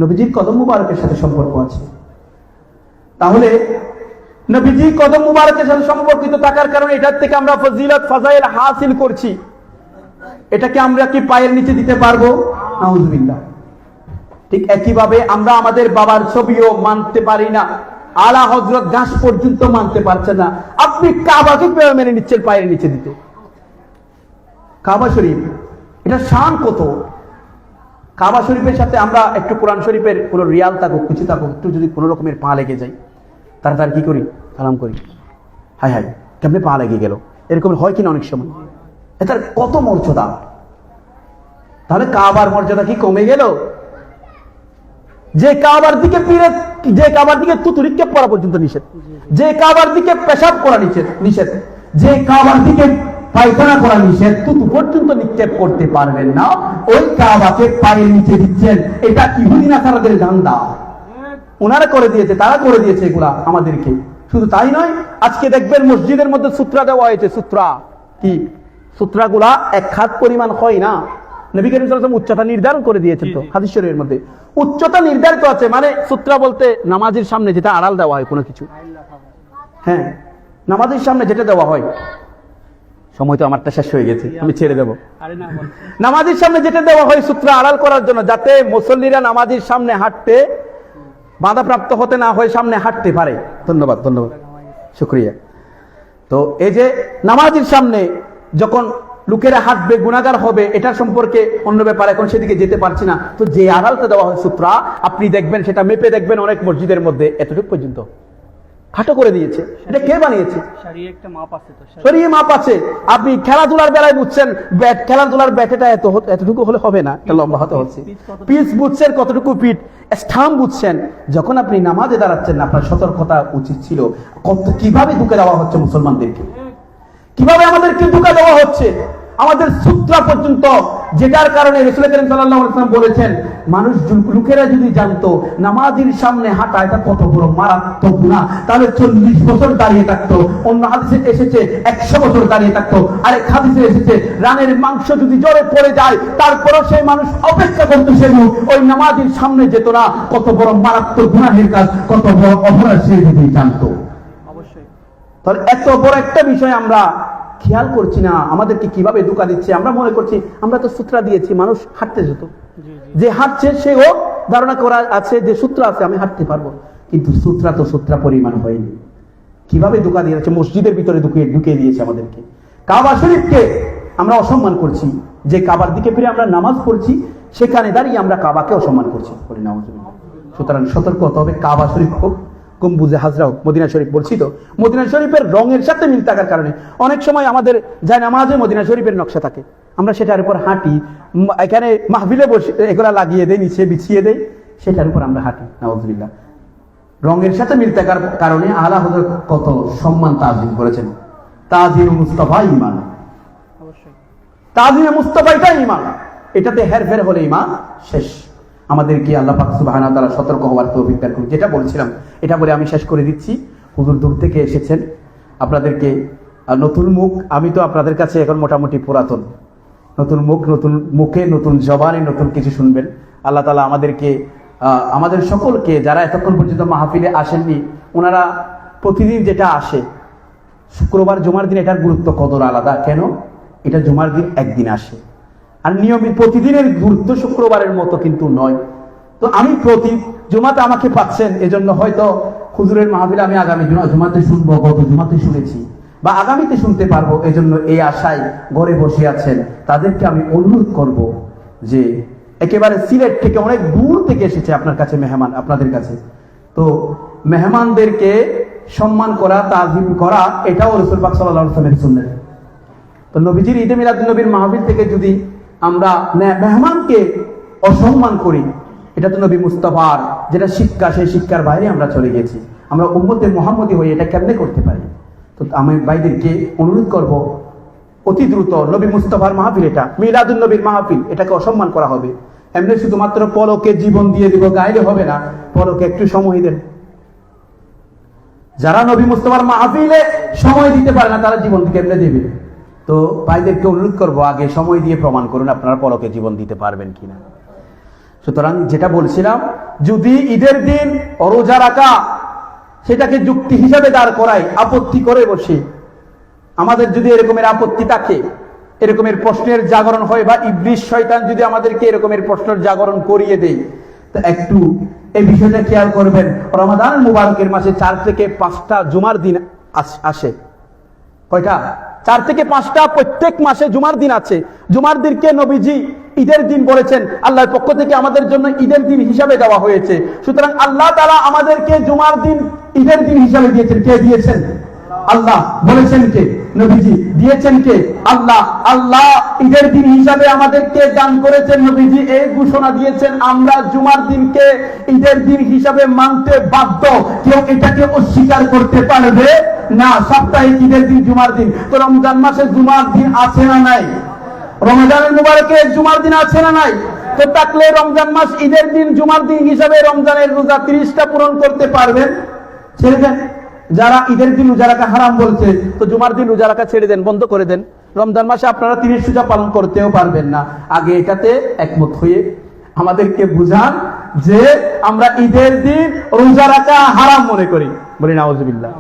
নবীজির কদম মুবারকের সাথে সম্পর্ক আছে। তাহলে নবীজির কদম মুবারকের সাথে সম্পর্কিত থাকার কারণে এটার থেকে আমরা ফজিলত ফাজাইল হাসিল করছি। এটাকে আমরা কি পায়ের নিচে দিতে পারবো? নাউজুবিল্লাহ। ঠিক একইভাবে আমরা আমাদের বাবার ছবিও মানতে পারি না, আলা হযরত ঘাস পর্যন্ত মানতে পারছে না। আপনি কাবাকে কিভাবে মেনে নিচ্ছেন পায়ের নিচে দিতে? কাবা শরীফ এটা শান কত! কাবা শরীফের সাথে আমরা একটু কোরআন শরীফের কোনো রিয়াল থাকুক, কিছু থাকুক, একটু যদি কোনো রকমের পা লেগে যায়, তাড়াতাড়ি কি করি? সালাম করি। হায় হায়, কেমনে পা লেগে গেল? এরকম হয় কিনা অনেক সময়, এটার কত মর্যাদা। তাহলে কাবার মর্যাদা কি কমে গেল? যে কাবার দিকে যে কাবার দিকে থুতু নিক্ষেপ করা পর্যন্ত নিষেধ, যে কাবার দিকে পেশাব করা নিষেধ, যে কাবার দিকে পায়খানা করা নিষেধ, থুতু পর্যন্ত নিক্ষেপ করতে পারবেন না, ওই কাবাকে পায়ের নিচে দিচ্ছেন। এটা ইহুদি নাসারাদের ধান্দা, ওনারা করে দিয়েছে, তারা করে দিয়েছে এগুলা আমাদেরকে। শুধু তাই নয়, আজকে দেখবেন মসজিদের মধ্যে সূত্রা দেওয়া হয়েছে। সূত্রা কি? সূত্রাগুলা এক হাত পরিমাণ হয় না। নবী করিম সাল্লাল্লাহু আলাইহি ওয়াসাল্লাম উচ্চতা নির্ধারণ করে দিয়েছেন, তো হাদিস শরীফের মধ্যে উচ্চতা নির্ধারিত আছে। মানে সূত্রা বলতে নামাজের সামনে যেটা আড়াল দেওয়া হয় কোনো কিছু, হ্যাঁ, নামাজের সামনে যেটা দেওয়া হয়। সময় তো আমারটা শেষ হয়ে গেছে, আমি ছেড়ে দেবো। নামাজের সামনে যেটা দেওয়া হয় সূত্র আড়াল করার জন্য, যাতে মুসল্লিরা নামাজের সামনে হাঁটতে বাধাপ্রাপ্ত হতে না হয়, সামনে হাঁটতে পারে। ধন্যবাদ, ধন্যবাদ, শুকরিয়া। তো এই যে নামাজের সামনে যখন লোকেরা হাঁটবে, গুনাহগার হবে, এটার সম্পর্কে অন্য ব্যাপার, এখন সেদিকে যেতে পারছি না। তো যে আড়ালটা দেওয়া হয় সূত্রা, আপনি দেখবেন সেটা মেপে দেখবেন অনেক মসজিদের মধ্যে এতটুকু পর্যন্ত খাটো করে দিয়েছে। এটা কে বানিয়েছে? শরীয়তে মাপ আছে। আপনি খেলাধুলার বেলায় বুঝছেন, ব্যাট, খেলাধুলার ব্যাটেটা এতটুকু হলে হবে না, এটা লম্বা হতে হচ্ছে। পিচ বুঝছেন কতটুকু পিট, স্টাম্প বুঝছেন। যখন আপনি নামাজে দাঁড়াচ্ছেন, আপনার সতর্কতা উচিত ছিল। কিভাবে ঢুকে দেওয়া হচ্ছে মুসলমানদেরকে, কিভাবে আমাদেরকে ঢুকে দেওয়া হচ্ছে আমাদের সূত্রা পর্যন্ত, যেটার কারণে রাসূল করিম সাল্লাল্লাহু আলাইহি ওয়াসাল্লাম বলেছেন, মানুষ লোকেরা যদি জানতো নামাজের সামনে হাঁটা এটা কত বড় মারাত্মক গুনাহ, তাহলে 40 বছর দাঁড়িয়ে থাকতো। অন্য হাদিসে এসেছে 100 বছর দাঁড়িয়ে থাকতো। আরেক হাদিসে এসেছে রানের মাংস যদি জ্বরে পড়ে যায়, তারপরও সেই মানুষ অপেক্ষা করতো, সে ওই নামাজের সামনে যেত না। কত বড় মারাত্মক গুনাহের কাজ, কত বড় অপরাধ সে যদি জানতো। অবশ্যই। তাহলে এত বড় একটা বিষয় আমরা খেয়াল করছি না, আমাদেরকে কিভাবে ধোঁকা দিচ্ছে। আমরা মনে করছি আমরা তো সূত্রা দিয়েছি, মানুষ হাঁটতে যেত, যে হাঁটছে সেও ধারণা করা আছে যে সূত্র আছে, আমি হাঁটতে পারবো। কিন্তু সূত্রা তো সূত্রা পরিমাণ হয়নি। কিভাবে ধোঁকা দিয়ে যাচ্ছে, মসজিদের ভিতরে ঢুকিয়ে দিয়েছে আমাদেরকে। কাবা শরীফকে আমরা অসম্মান করছি, যে কাবার দিকে ফিরে আমরা নামাজ পড়ছি, সেখানে দাঁড়িয়ে আমরা কাবাকে অসম্মান করছি। সুতরাং সতর্ক হতে হবে। কাবা শরীফ হোক, গম্বুজে হাজরা হোক, মদিনা শরীফ বলছি তো, মদিনা শরীফের রঙের সাথে মিল থাকার কারণে অনেক সময় আমাদের যায় নামাজে মদিনা শরীফের নকশা থাকে, আমরা সেটার উপর হাঁটি। এখানে মাহফিলে বসে এগুলা লাগিয়ে দেয়, নিচে বিছিয়ে দেয়, সেটার উপর আমরা হাঁটি। নাউজুবিল্লাহ। রঙের সাথে মিল থাকার কারণে আলা হযরত কত সম্মান তাজিম করেছেন। তাজিম মুস্তাফা ঈমান, তাজিম মুস্তাফাইটা ঈমান, এটাতে হেরফের হলে ঈমান শেষ। আমাদেরকে আল্লাহ পাক সুবহানাহু ওয়া তাআলা সতর্ক হওয়ার তৌফিক দান করুন। যেটা বলছিলাম এটা বলে আমি শেষ করে দিচ্ছি। হুজুর দূর থেকে এসেছেন, আপনাদেরকে নতুন মুখ, আমি তো আপনাদের কাছে এখন মোটামুটি পুরাতন। নতুন মুখ, নতুন মুখে, নতুন জবানে নতুন কিছু শুনবেন। আল্লাহ তাআলা আমাদেরকে, আমাদের সকলকে, যারা এতক্ষণ পর্যন্ত মাহফিলে আসেননি, ওনারা প্রতিদিন যেটা আসে শুক্রবার জুমার দিন, এটার গুরুত্ব কদর আলাদা। কেন? এটা জুমার দিন একদিন আসে, আর নিয়মিত প্রতিদিনের গুরুত্ব শুক্রবারের মতো কিন্তু নয়। তো আমি প্রতি জুমাতে আমাকে পাচ্ছেন, এজন্য হয়তো হুজুরের মাহফিলে আমি আগামী জুমাতে শুনবো, গত জুমাতে শুনেছি বা আগামীতে শুনতে পারবো, এজন্য এই আশায় ঘরে বসে আছেন। তাদেরকে আমি অনুরোধ করব যে একেবারে সিলেট থেকে অনেক দূর থেকে এসেছে আপনার কাছে মেহমান, আপনাদের কাছে, তো মেহমানদেরকে সম্মান করা, তাজিম করা, এটাও রাসূল পাক সাল্লাল্লাহু আলাইহি ওয়াসাল্লামের সুন্নাত। তো নবীজির ঈদে মিলাদুন্নবীর মাহফিল থেকে যদি আমরা মেহমানকে অসম্মান করি, এটা তো নবী মুস্তাফার যেটা শিক্ষা, সেই শিক্ষার বাইরে আমরা চলে গেছি। আমরা উম্মতে মুহাম্মদী হয়ে এটা কেমনে করতে পারি? তো আমি ভাইদেরকে অনুরোধ করব, অতি দ্রুত নবী মুস্তাফার মাহফিল, এটা মিলাদুন্নবীর মাহফিল, এটাকে অসম্মান করা হবে। এমনি শুধুমাত্র পলকে জীবন দিয়ে দিব গাইলে হবে না, পলকে একটু সময় দেন। যারা নবী মুস্তাফার মাহফিলে সময় দিতে পারে না, তারা জীবন কেমনে দেবে? তো ভাইদেরকে অনুরোধ করবো, আগে সময় দিয়ে প্রমাণ করুন আপনারা পলকে জীবন দিতে পারবেন কিনা। সুতরাং যেটা বলছিলাম, যদি ঈদের দিন রোজা রাখা সেটাকে যুক্তি হিসাবে দাঁড় করাই, আপত্তি করে বসে, আমাদের যদি এরকমের আপত্তি থাকে, এরকমের প্রশ্নের জাগরণ হয়, বা ইবলিস শয়তান যদি আমাদেরকে এরকমের প্রশ্নের জাগরণ করিয়ে দেয়, তো একটু এই বিষয়টা খেয়াল করবেন। রমাদান মুবারকের মাসে 4 থেকে 5টা জুমার দিন আসে। কয়টা? 4 থেকে 5টা প্রত্যেক মাসে জুমার দিন আছে। জুমার দিনকে নবীজি ঈদের দিন বলেছেন, আল্লাহর পক্ষ থেকে আমাদের জন্য ঈদের দিন হিসাবে দেওয়া হয়েছে। সুতরাং আল্লাহ তাআলা আমাদেরকে জুমার দিন ঈদের দিন হিসাবে দিয়েছেন। কে দিয়েছেন? আল্লাহ। বলেছেন কে? নবীজি দিয়েছেন কে? আল্লাহ। আল্লাহ ঈদের দিন হিসাবে আমাদেরকে দান করেছেন। নবীজি এই ঘোষণা দিয়েছেন, আমরা জুমার দিনকে ঈদের দিন হিসাবে মানতে বাধ্য, কেউ এটাকে অস্বীকার করতে পারবে না। সাপ্তাহিক ঈদের দিন জুমার দিন। তো রমজান মাসে জুমার দিন আছে না নাই? রমজানের মুবারকে জুমার দিন আছে না নাই? তো থাকলে রমজান মাস ঈদের দিন জুমার দিন হিসাবে রমজানের রোজা 30টা পূরণ করতে পারবেন? ছেড়ে দেন। যারা ঈদের দিন রোজা রাখা হারাম বলছে, তো জুমার দিন রোজা রাখা ছেড়ে দেন, বন্ধ করে দেন। রমজান মাসে আপনারা 30 রোজা পালন করতেও পারবেন না। আগে এটাতে একমত হয়ে আমাদেরকে বুঝান যে আমরা ঈদের দিন রোজা রাখা হারাম মনে করি। বলি নাউজুবিল্লাহ।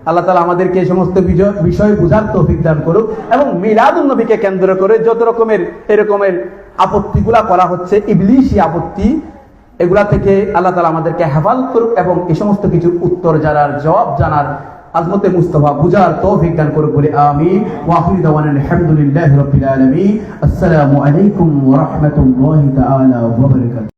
আল্লাহ তাআলা আমাদেরকে এই সমস্ত বিষয় বুঝার তৌফিক দান করুক। এবং মিলাদুন নবীকে কেন্দ্র করে যত রকমের এরকমের আপত্তিগুলা করা হচ্ছে, ইবলিশি আপত্তি, এগুলা থেকে আল্লাহ তাআলা আমাদেরকে হেফাজত করুক এবং এই সমস্ত কিছুর উত্তর জানার, জবাব জানার, আজমতে মুস্তাফা বুঝার তৌফিক দান করুক বলে আমিন। ওয়া আখিরু দাওয়ানা আলহামদুলিল্লাহি রাব্বিল আলামিন। আসসালামু আলাইকুম ওয়া রাহমাতুল্লাহি তাআলা ওয়া বারাকাতুহু।